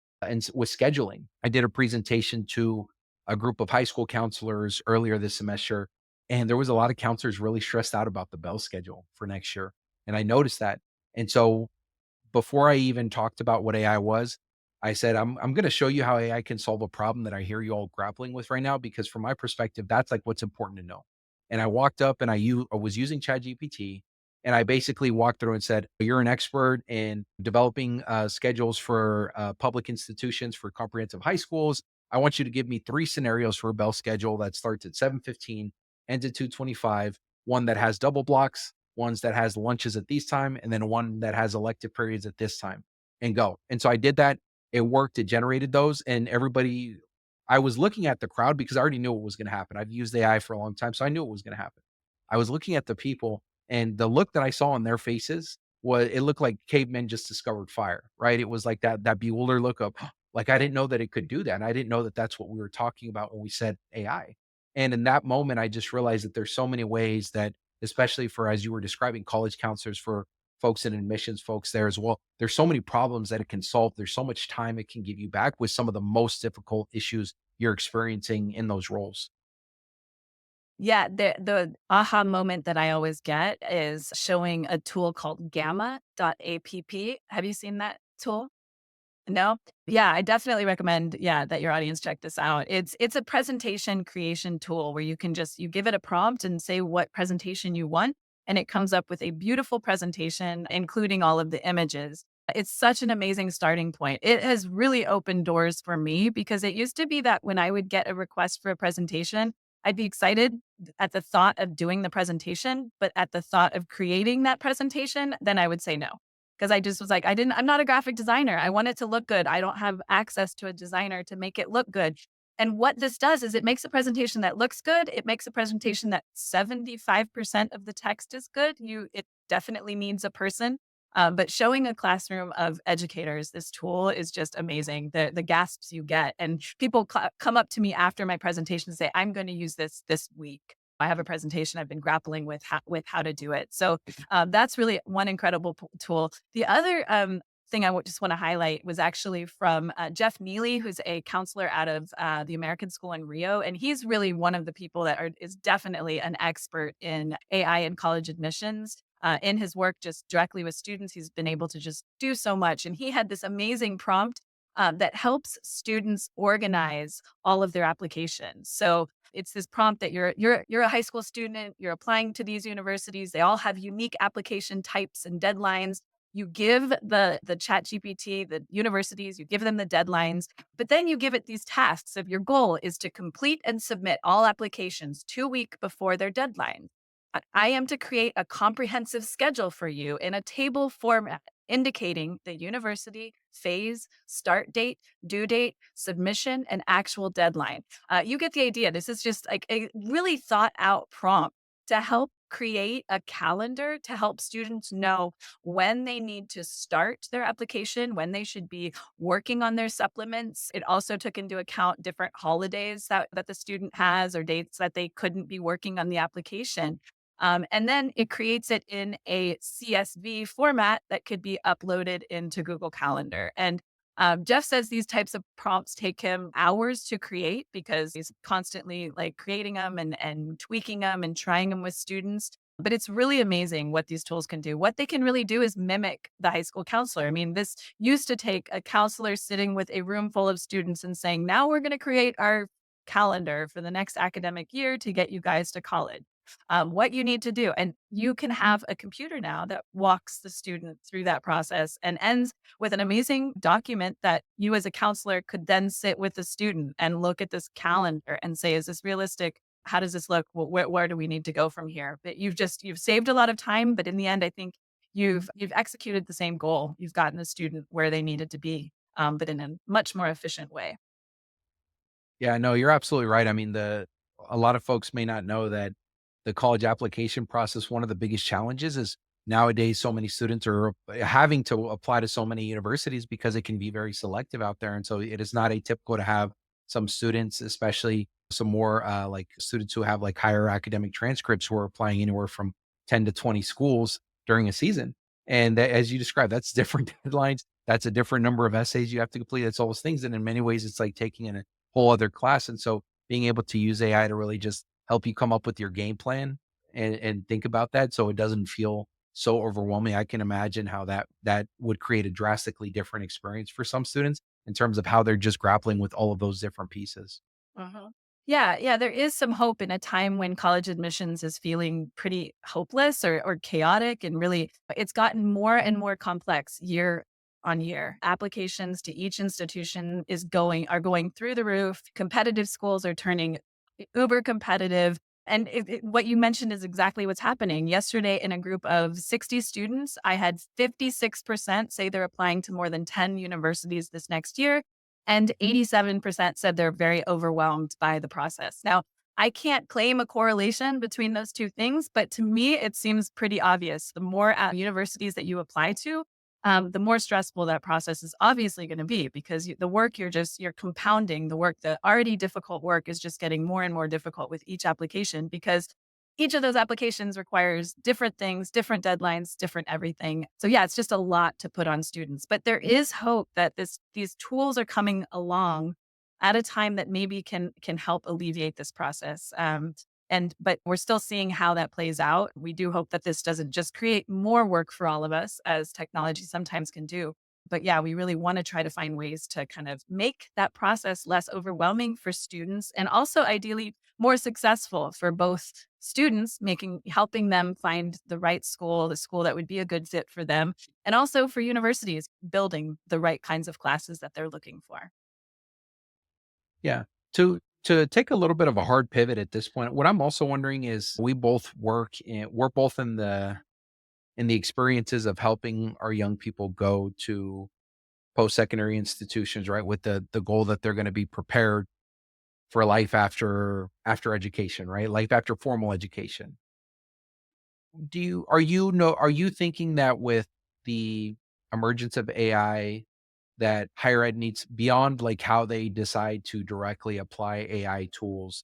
with scheduling. I did a presentation to a group of high school counselors earlier this semester, and there was a lot of counselors really stressed out about the bell schedule for next year. And I noticed that. And so before I even talked about what AI was, I said, I'm going to show you how AI can solve a problem that I hear you all grappling with right now, because from my perspective, that's like what's important to know. And I walked up and I was using ChatGPT, and I basically walked through and said, you're an expert in developing schedules for public institutions for comprehensive high schools. I want you to give me 3 scenarios for a bell schedule that starts at 7:15, ends at 2:25, one that has double blocks, ones that has lunches at this time, and then one that has elective periods at this time, and go. And so I did that. It worked. It generated those, and everybody. I was looking at the crowd because I already knew what was going to happen. I've used AI for a long time, so I knew what was going to happen. I was looking at the people, and the look that I saw on their faces was it looked like cavemen just discovered fire, right? It was like that bewildered look of like I didn't know that it could do that. And I didn't know that that's what we were talking about when we said AI. And in that moment, I just realized that there's so many ways that, especially for as you were describing college counselors, for folks in admissions, folks there as well. There's so many problems that it can solve. There's so much time it can give you back with some of the most difficult issues you're experiencing in those roles. Yeah, the aha moment that I always get is showing a tool called Gamma.app. Have you seen that tool? No? Yeah, I definitely recommend, yeah, that your audience check this out. It's a presentation creation tool where you can just you give it a prompt and say what presentation you want, and it comes up with a beautiful presentation, including all of the images. It's such an amazing starting point. It has really opened doors for me because it used to be that when I would get a request for a presentation, I'd be excited at the thought of doing the presentation, but at the thought of creating that presentation, then I would say no. Because I just was like, I'm not a graphic designer. I want it to look good. I don't have access to a designer to make it look good. And what this does is it makes a presentation that looks good. It makes a presentation that 75% of the text is good. It definitely needs a person. But showing a classroom of educators this tool is just amazing. The gasps you get, and people come up to me after my presentation and say, "I'm going to use this week. I have a presentation I've been grappling with how to do it." So that's really one incredible tool. The other thing just want to highlight was actually from Jeff Neely, who's a counselor out of the American School in Rio, and he's really one of the people that is definitely an expert in AI and college admissions. In his work, just directly with students, he's been able to just do so much. And he had this amazing prompt that helps students organize all of their applications. So it's this prompt that you're a high school student, you're applying to these universities. They all have unique application types and deadlines. You give the chat GPT, the universities, you give them the deadlines, but then you give it these tasks of your goal is to complete and submit all applications 2 weeks before their deadline. I am to create a comprehensive schedule for you in a table format. indicating the university, phase, start date, due date, submission, and actual deadline. You get the idea. This is just like a really thought out prompt to help create a calendar to help students know when they need to start their application, when they should be working on their supplements. It also took into account different holidays that the student has or dates that they couldn't be working on the application. And then it creates it in a CSV format that could be uploaded into Google Calendar. And Jeff says these types of prompts take him hours to create because he's constantly like creating them and tweaking them and trying them with students. But it's really amazing what these tools can do. What they can really do is mimic the high school counselor. I mean, this used to take a counselor sitting with a room full of students and saying, now we're going to create our calendar for the next academic year to get you guys to college. What you need to do. And you can have a computer now that walks the student through that process and ends with an amazing document that you as a counselor could then sit with the student and look at this calendar and say, is this realistic? How does this look? Where do we need to go from here? But you've saved a lot of time, but in the end, I think you've executed the same goal. You've gotten the student where they needed to be, but in a much more efficient way. Yeah, no, you're absolutely right. I mean, a lot of folks may not know that the college application process, one of the biggest challenges is nowadays so many students are having to apply to so many universities because it can be very selective out there. And so it is not atypical to have some students, especially some more like students who have like higher academic transcripts who are applying anywhere from 10 to 20 schools during a season. And that, as you described, that's different deadlines. That's a different number of essays you have to complete. That's all those things. And in many ways, it's like taking an whole other class. And so being able to use AI to really just help you come up with your game plan and think about that so it doesn't feel so overwhelming. I can imagine how that would create a drastically different experience for some students in terms of how they're just grappling with all of those different pieces. Uh-huh. Yeah, yeah, there is some hope in a time when college admissions is feeling pretty hopeless or chaotic, and really it's gotten more and more complex year on year. Applications to each institution are going through the roof. Competitive schools are turning uber competitive. And what you mentioned is exactly what's happening. Yesterday, in a group of 60 students, I had 56% say they're applying to more than 10 universities this next year. And 87% said they're very overwhelmed by the process. Now, I can't claim a correlation between those two things, but to me, it seems pretty obvious. The more universities that you apply to, the more stressful that process is obviously going to be because the work you're compounding the work. The already difficult work is just getting more and more difficult with each application because each of those applications requires different things, different deadlines, different everything. So yeah, it's just a lot to put on students. But there is hope that these tools are coming along at a time that maybe can help alleviate this process. But we're still seeing how that plays out. We do hope that this doesn't just create more work for all of us, as technology sometimes can do. But yeah, we really want to try to find ways to kind of make that process less overwhelming for students and also ideally more successful for both students, helping them find the right school, the school that would be a good fit for them, and also for universities building the right kinds of classes that they're looking for. Yeah. To take a little bit of a hard pivot at this point, what I'm also wondering is we're both in the experiences of helping our young people go to post-secondary institutions, right? With the goal that they're going to be prepared for life after education, right? Life after formal education. Are you thinking that with the emergence of AI that higher ed needs beyond like how they decide to directly apply AI tools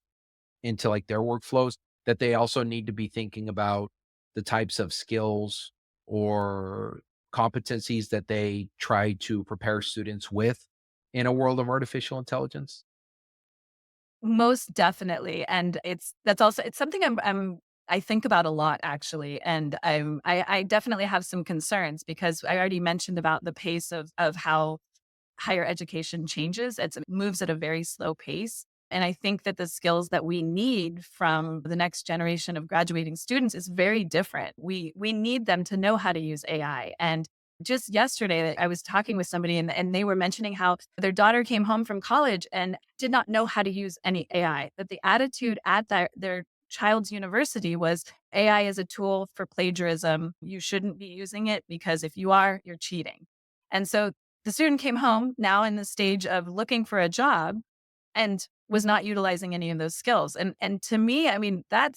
into like their workflows, that they also need to be thinking about the types of skills or competencies that they try to prepare students with in a world of artificial intelligence? Most definitely, and it's something I think about a lot actually, and I definitely have some concerns because I already mentioned about the pace of how higher education changes. It moves at a very slow pace. And I think that the skills that we need from the next generation of graduating students is very different. We need them to know how to use AI. And just yesterday, I was talking with somebody and they were mentioning how their daughter came home from college and did not know how to use any AI. That the attitude at their child's university was AI is a tool for plagiarism. You shouldn't be using it because if you are, you're cheating. And so the student came home now in the stage of looking for a job and was not utilizing any of those skills. And to me, I mean, that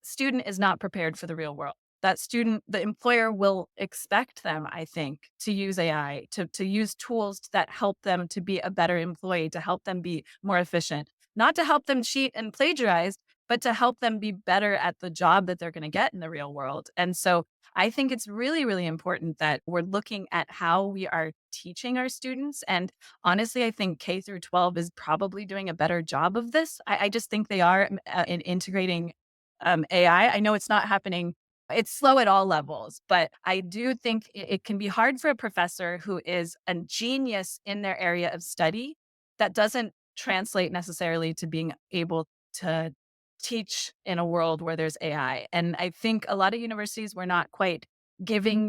student is not prepared for the real world. That student, the employer will expect them, I think, to use AI, to use tools that help them to be a better employee, to help them be more efficient, not to help them cheat and plagiarize, but to help them be better at the job that they're going to get in the real world. And so I think it's really, really important that we're looking at how we are teaching our students. And honestly, I think K through 12 is probably doing a better job of this. I just think they are in integrating AI. I know it's not happening. It's slow at all levels, but I do think it can be hard for a professor who is a genius in their area of study that doesn't translate necessarily to being able to teach in a world where there's AI. And I think a lot of universities were not quite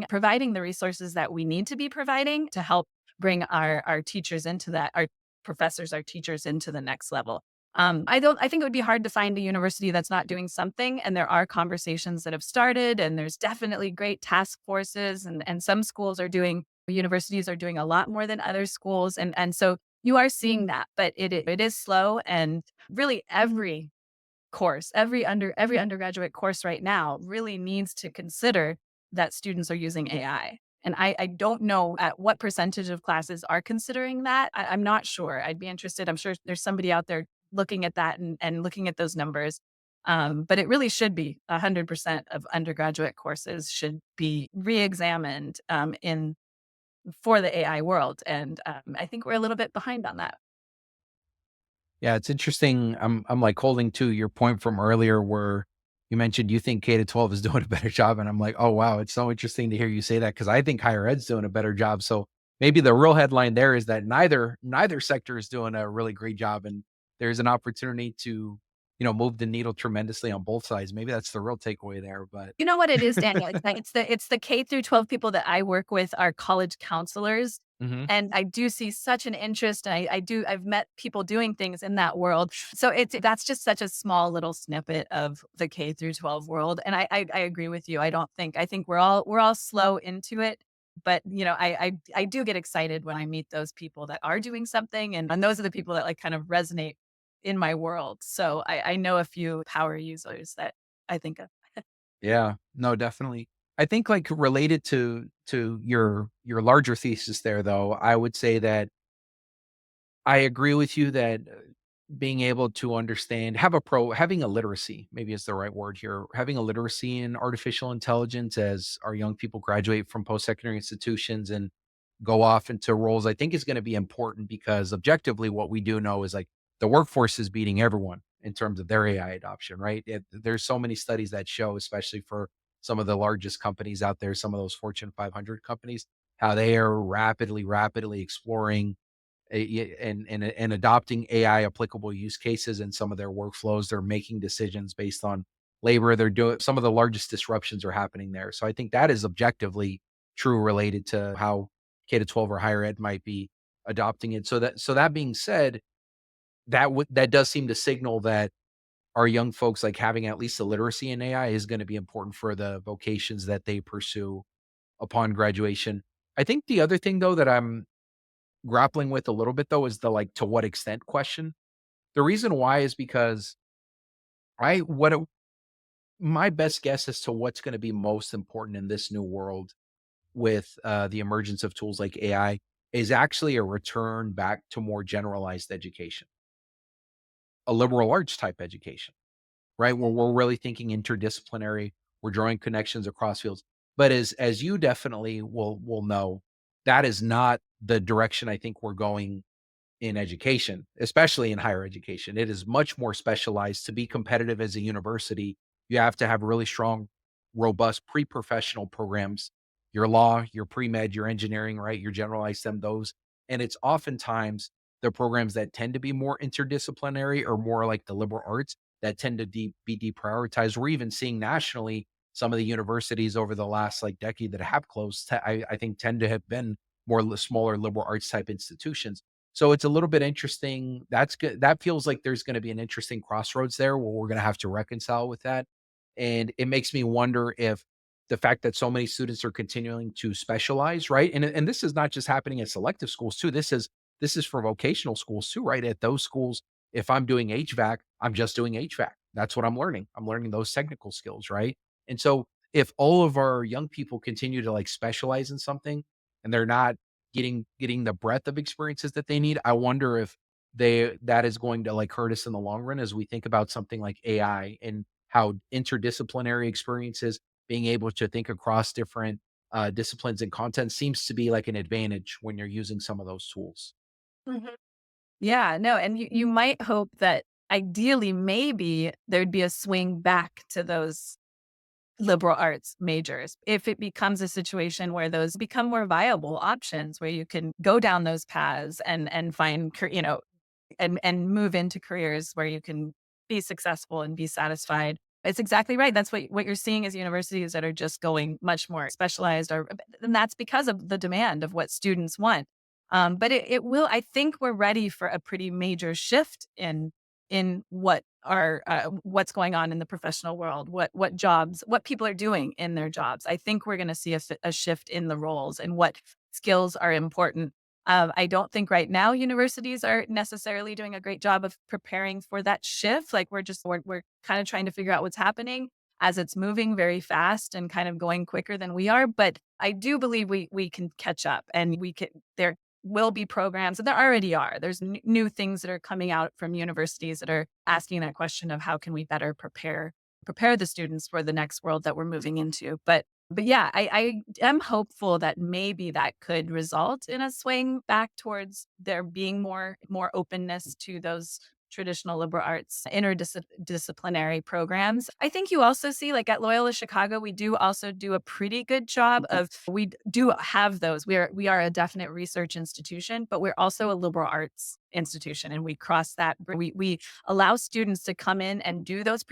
providing the resources that we need to be providing to help bring our teachers into that, our professors, our teachers into the next level. I think it would be hard to find a university that's not doing something. And there are conversations that have started, and there's definitely great task forces, and some universities are doing a lot more than other schools. And so you are seeing that, but it is slow. And really every undergraduate course right now really needs to consider that students are using AI. And I don't know at what percentage of classes are considering that. I'm not sure. I'd be interested. I'm sure there's somebody out there looking at that and looking at those numbers. But it really should be 100% of undergraduate courses should be re-examined in for the AI world. And I think we're a little bit behind on that. Yeah, it's interesting. I'm like holding to your point from earlier where you mentioned you think K to 12 is doing a better job. And I'm like, oh wow, it's so interesting to hear you say that because I think higher ed's doing a better job. So maybe the real headline there is that neither sector is doing a really great job. And there's an opportunity to, move the needle tremendously on both sides. Maybe that's the real takeaway there. But You know what it is, Daniel? It's the K through 12 people that I work with are college counselors, Mhm. and I do see such an interest. I've met people doing things in that world. So that's just such a small little snippet of the K through 12 world. And I agree with you. I think we're all slow into it. But I do get excited when I meet those people that are doing something, and those are the people that like kind of resonate in my world. So I know a few power users that I think of. Yeah, no, definitely. I think like related to your larger thesis there though, I would say that I agree with you that being able to understand having a literacy, maybe is the right word here, having a literacy in artificial intelligence as our young people graduate from post-secondary institutions and go off into roles, I think is going to be important because objectively what we do know is like the workforce is beating everyone in terms of their AI adoption, right? There's so many studies that show, especially for some of the largest companies out there, some of those Fortune 500 companies, how they are rapidly exploring and adopting AI applicable use cases in some of their workflows. They're making decisions based on labor. They're doing some of the largest disruptions are happening there. So I think that is objectively true related to how K to 12 or higher ed might be adopting it. So that being said, that does seem to signal that our young folks like having at least a literacy in AI is going to be important for the vocations that they pursue upon graduation. I think the other thing though that I'm grappling with a little bit though is the like to what extent question. The reason why is because I what it, my best guess as to what's going to be most important in this new world with the emergence of tools like AI is actually a return back to more generalized education, a liberal arts type education, right? Where we're really thinking interdisciplinary, we're drawing connections across fields. But as you definitely will know, that is not the direction I think we're going in education, especially in higher education. It is much more specialized. To be competitive as a university, you have to have really strong, robust pre-professional programs, your law, your pre-med, your engineering, right? Your general STEM, those. And it's oftentimes the programs that tend to be more interdisciplinary or more like the liberal arts that tend to be deprioritized. We're even seeing nationally some of the universities over the last like decade that have closed, I think tend to have been more smaller liberal arts type institutions. So it's a little bit interesting. That's good. That feels like there's going to be an interesting crossroads there where we're going to have to reconcile with that. And it makes me wonder if the fact that so many students are continuing to specialize, right? And this is not just happening at selective schools too. This is for vocational schools too, right? At those schools, if I'm doing HVAC, I'm just doing HVAC. That's what I'm learning. I'm learning those technical skills, right? And so if all of our young people continue to like specialize in something and they're not getting the breadth of experiences that they need, I wonder if they that is going to like hurt us in the long run as we think about something like AI and how interdisciplinary experiences, being able to think across different disciplines and content seems to be like an advantage when you're using some of those tools. Mhm. Yeah, no, and you might hope that ideally, maybe there'd be a swing back to those liberal arts majors if it becomes a situation where those become more viable options where you can go down those paths and find and move into careers where you can be successful and be satisfied. It's exactly right. That's what you're seeing is universities that are just going much more specialized, or and that's because of the demand of what students want. But it will. I think we're ready for a pretty major shift in what's going on in the professional world, what jobs, what people are doing in their jobs. I think we're going to see a shift in the roles and what skills are important. I don't think right now universities are necessarily doing a great job of preparing for that shift. Like we're kind of trying to figure out what's happening as it's moving very fast and kind of going quicker than we are. But I do believe we can catch up, and we can. There will be programs, and there already are. There's new things that are coming out from universities that are asking that question of how can we better prepare the students for the next world that we're moving into. But yeah, I am hopeful that maybe that could result in a swing back towards there being more openness to those traditional liberal arts interdisciplinary programs. I think you also see like at Loyola Chicago, we do also do a pretty good job of do have those. We are a definite research institution, but we're also a liberal arts institution, and we cross that. We allow students to come in and do those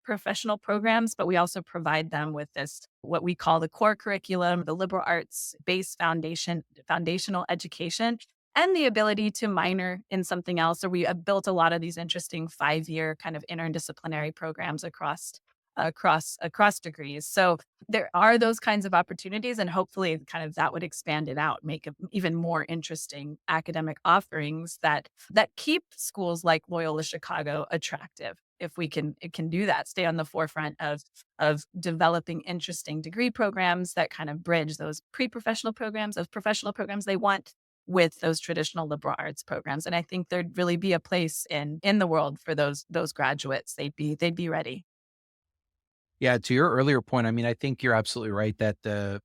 professional programs, but we also provide them with this, what we call the core curriculum, the liberal arts based foundational education, and the ability to minor in something else. Or we have built a lot of these interesting 5-year kind of interdisciplinary programs across degrees. So there are those kinds of opportunities, and hopefully kind of that would expand it out, make even more interesting academic offerings that keep schools like Loyola Chicago attractive. If we can do that, stay on the forefront of developing interesting degree programs that kind of bridge those pre-professional programs, those professional programs they want with those traditional liberal arts programs. And I think there'd really be a place in the world for those graduates. They'd be ready. Yeah, to your earlier point, I mean, I think you're absolutely right that the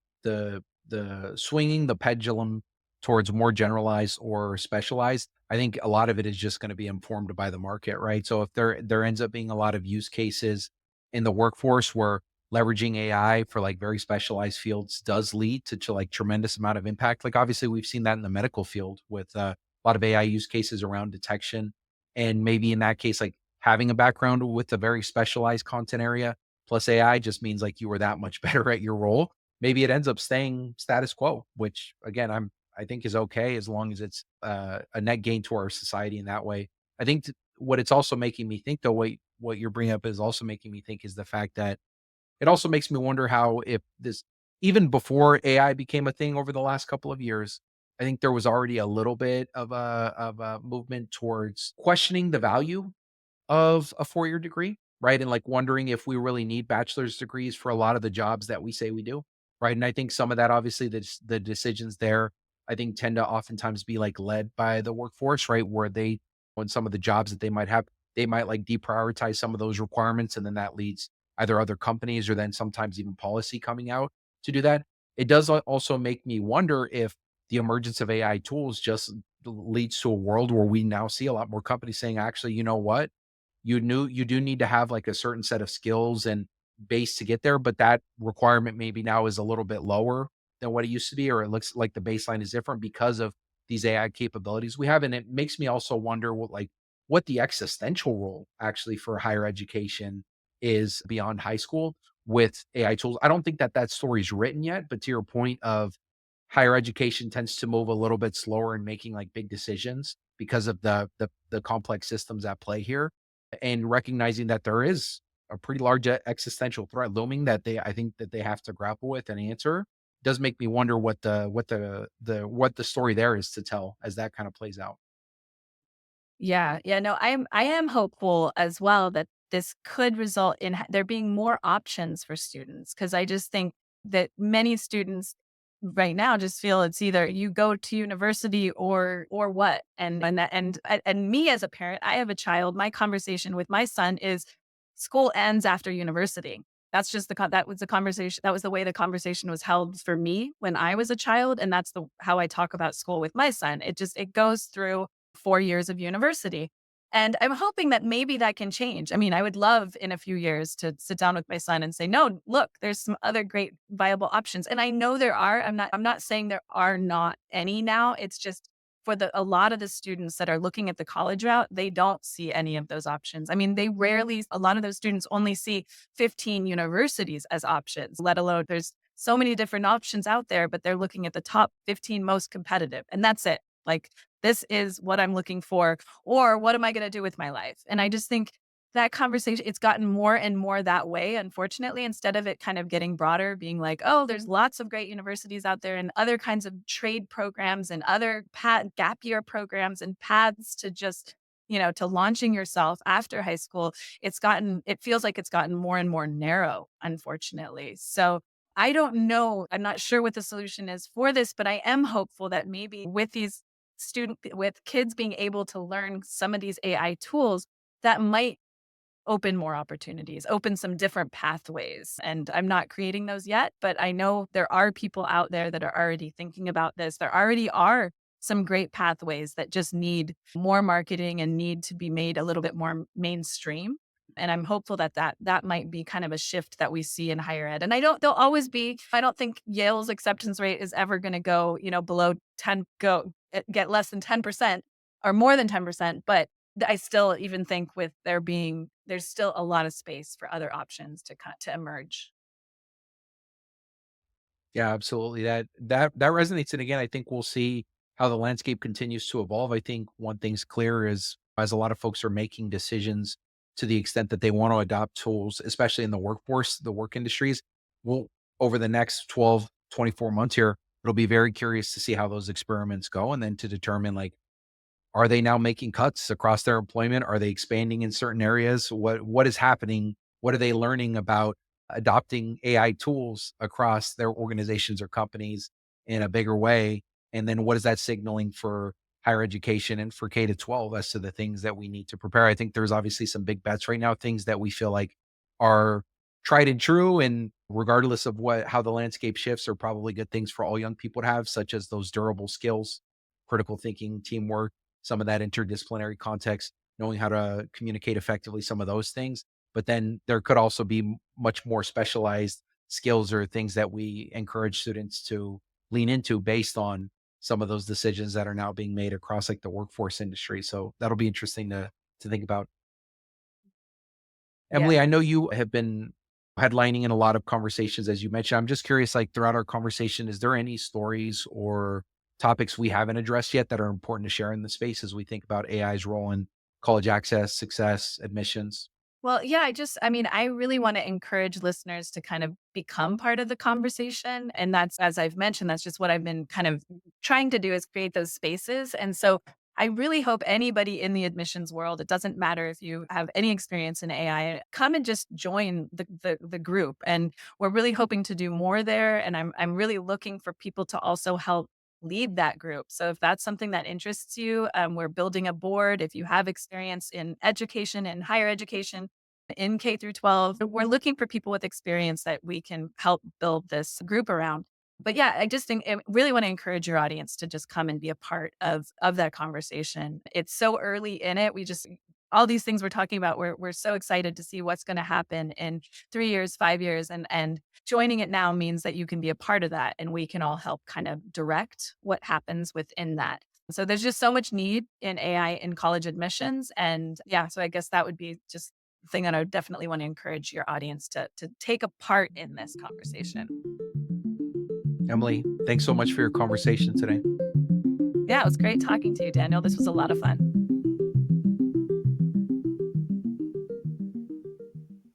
swinging the pendulum towards more generalized or specialized, I think a lot of it is just going to be informed by the market, right? So if there ends up being a lot of use cases in the workforce where leveraging AI for like very specialized fields does lead to like tremendous amount of impact. Like obviously we've seen that in the medical field with a lot of AI use cases around detection, and maybe in that case, like having a background with a very specialized content area plus AI just means like you were that much better at your role. Maybe it ends up staying status quo, which again, I think is okay as long as it's a net gain to our society in that way. I think what it's also making me think though, what you're bringing up is also making me think is the fact that it also makes me wonder how if this even before AI became a thing over the last couple of years, I think there was already a little bit of a movement towards questioning the value of a 4-year degree, right? And like wondering if we really need bachelor's degrees for a lot of the jobs that we say we do, right? And I think some of that, obviously, the decisions there, I think tend to oftentimes be like led by the workforce, right? Where they, on some of the jobs that they might have, they might like deprioritize some of those requirements. And then that leads either other companies or then sometimes even policy coming out to do that. It does also make me wonder if the emergence of AI tools just leads to a world where we now see a lot more companies saying, actually, you know what? You do need to have like a certain set of skills and base to get there, but that requirement maybe now is a little bit lower than what it used to be, or it looks like the baseline is different because of these AI capabilities we have. And it makes me also wonder what the existential role actually for higher education is beyond high school with AI tools. I don't think that story is written yet, but to your point of higher education tends to move a little bit slower in making like big decisions because of the complex systems at play here, and recognizing that there is a pretty large existential threat looming that I think that they have to grapple with and answer. Does make me wonder what the story there is to tell as that kind of plays out. Yeah, yeah, no, I am hopeful as well that this could result in there being more options for students, because I just think that many students right now just feel it's either you go to university or what, and me as a parent, I have a child. My conversation with my son is school ends after university. That's just that was the conversation. That was the way the conversation was held for me when I was a child, and that's the how I talk about school with my son. It goes through 4 years of university. And I'm hoping that maybe that can change. I mean, I would love in a few years to sit down with my son and say, "No, look, there's some other great viable options." And I know there are. I'm not saying there are not any now. It's just for the a lot of the students that are looking at the college route, they don't see any of those options. I mean, a lot of those students only see 15 universities as options, let alone there's so many different options out there, but they're looking at the top 15 most competitive, and that's it. Like, this is what I'm looking for, or what am I going to do with my life? And I just think that conversation, it's gotten more and more that way, unfortunately, instead of it kind of getting broader, being like, oh, there's lots of great universities out there and other kinds of trade programs and other gap year programs and paths to just, to launching yourself after high school. It feels like it's gotten more and more narrow, unfortunately. So I don't know. I'm not sure what the solution is for this, but I am hopeful that maybe with kids being able to learn some of these AI tools, that might open more opportunities, open some different pathways. And I'm not creating those yet, but I know there are people out there that are already thinking about this. There already are some great pathways that just need more marketing and need to be made a little bit more mainstream. And I'm hopeful that that might be kind of a shift that we see in higher ed. And I don't think Yale's acceptance rate is ever going to go, below 10, get less than 10% or more than 10%. But I still even think with there's still a lot of space for other options to emerge. Yeah, absolutely. That resonates. And again, I think we'll see how the landscape continues to evolve. I think one thing's clear is as a lot of folks are making decisions to the extent that they want to adopt tools, especially in the workforce, the work industries, will over the next 12, 24 months here, it'll be very curious to see how those experiments go and then to determine like are they now making cuts across their employment? Are they expanding in certain areas? What is happening? What are they learning about adopting AI tools across their organizations or companies in a bigger way? And then what is that signaling for higher education and for K to 12 as to the things that we need to prepare? I think there's obviously some big bets right now, things that we feel like are tried and true. And regardless of how the landscape shifts, are probably good things for all young people to have, such as those durable skills, critical thinking, teamwork, some of that interdisciplinary context, knowing how to communicate effectively, some of those things. But then there could also be much more specialized skills or things that we encourage students to lean into based on some of those decisions that are now being made across like the workforce industry. So that'll be interesting to think about. Yeah. Emily, I know you have been headlining in a lot of conversations, as you mentioned. I'm just curious, like throughout our conversation, is there any stories or topics we haven't addressed yet that are important to share in the space as we think about AI's role in college access, success, admissions? Well, yeah, I mean, I really want to encourage listeners to kind of become part of the conversation. And that's, as I've mentioned, that's just what I've been kind of trying to do is create those spaces. And so I really hope anybody in the admissions world, it doesn't matter if you have any experience in AI, come and just join the group. And we're really hoping to do more there. And I'm really looking for people to also help lead that group. So if that's something that interests you, we're building a board. If you have experience in education and higher education, in K through 12, we're looking for people with experience that we can help build this group around. But yeah, I just think I really want to encourage your audience to just come and be a part of that conversation. It's so early in it. We just all these things we're talking about, we're so excited to see what's going to happen in 3 years, 5 years, and joining it now means that you can be a part of that, and we can all help kind of direct what happens within that. So there's just so much need in AI in college admissions, and yeah, so I guess that would be just the thing that I would definitely want to encourage your audience to take a part in this conversation. Emily, thanks so much for your conversation today. Yeah, it was great talking to you, Daniel. This was a lot of fun.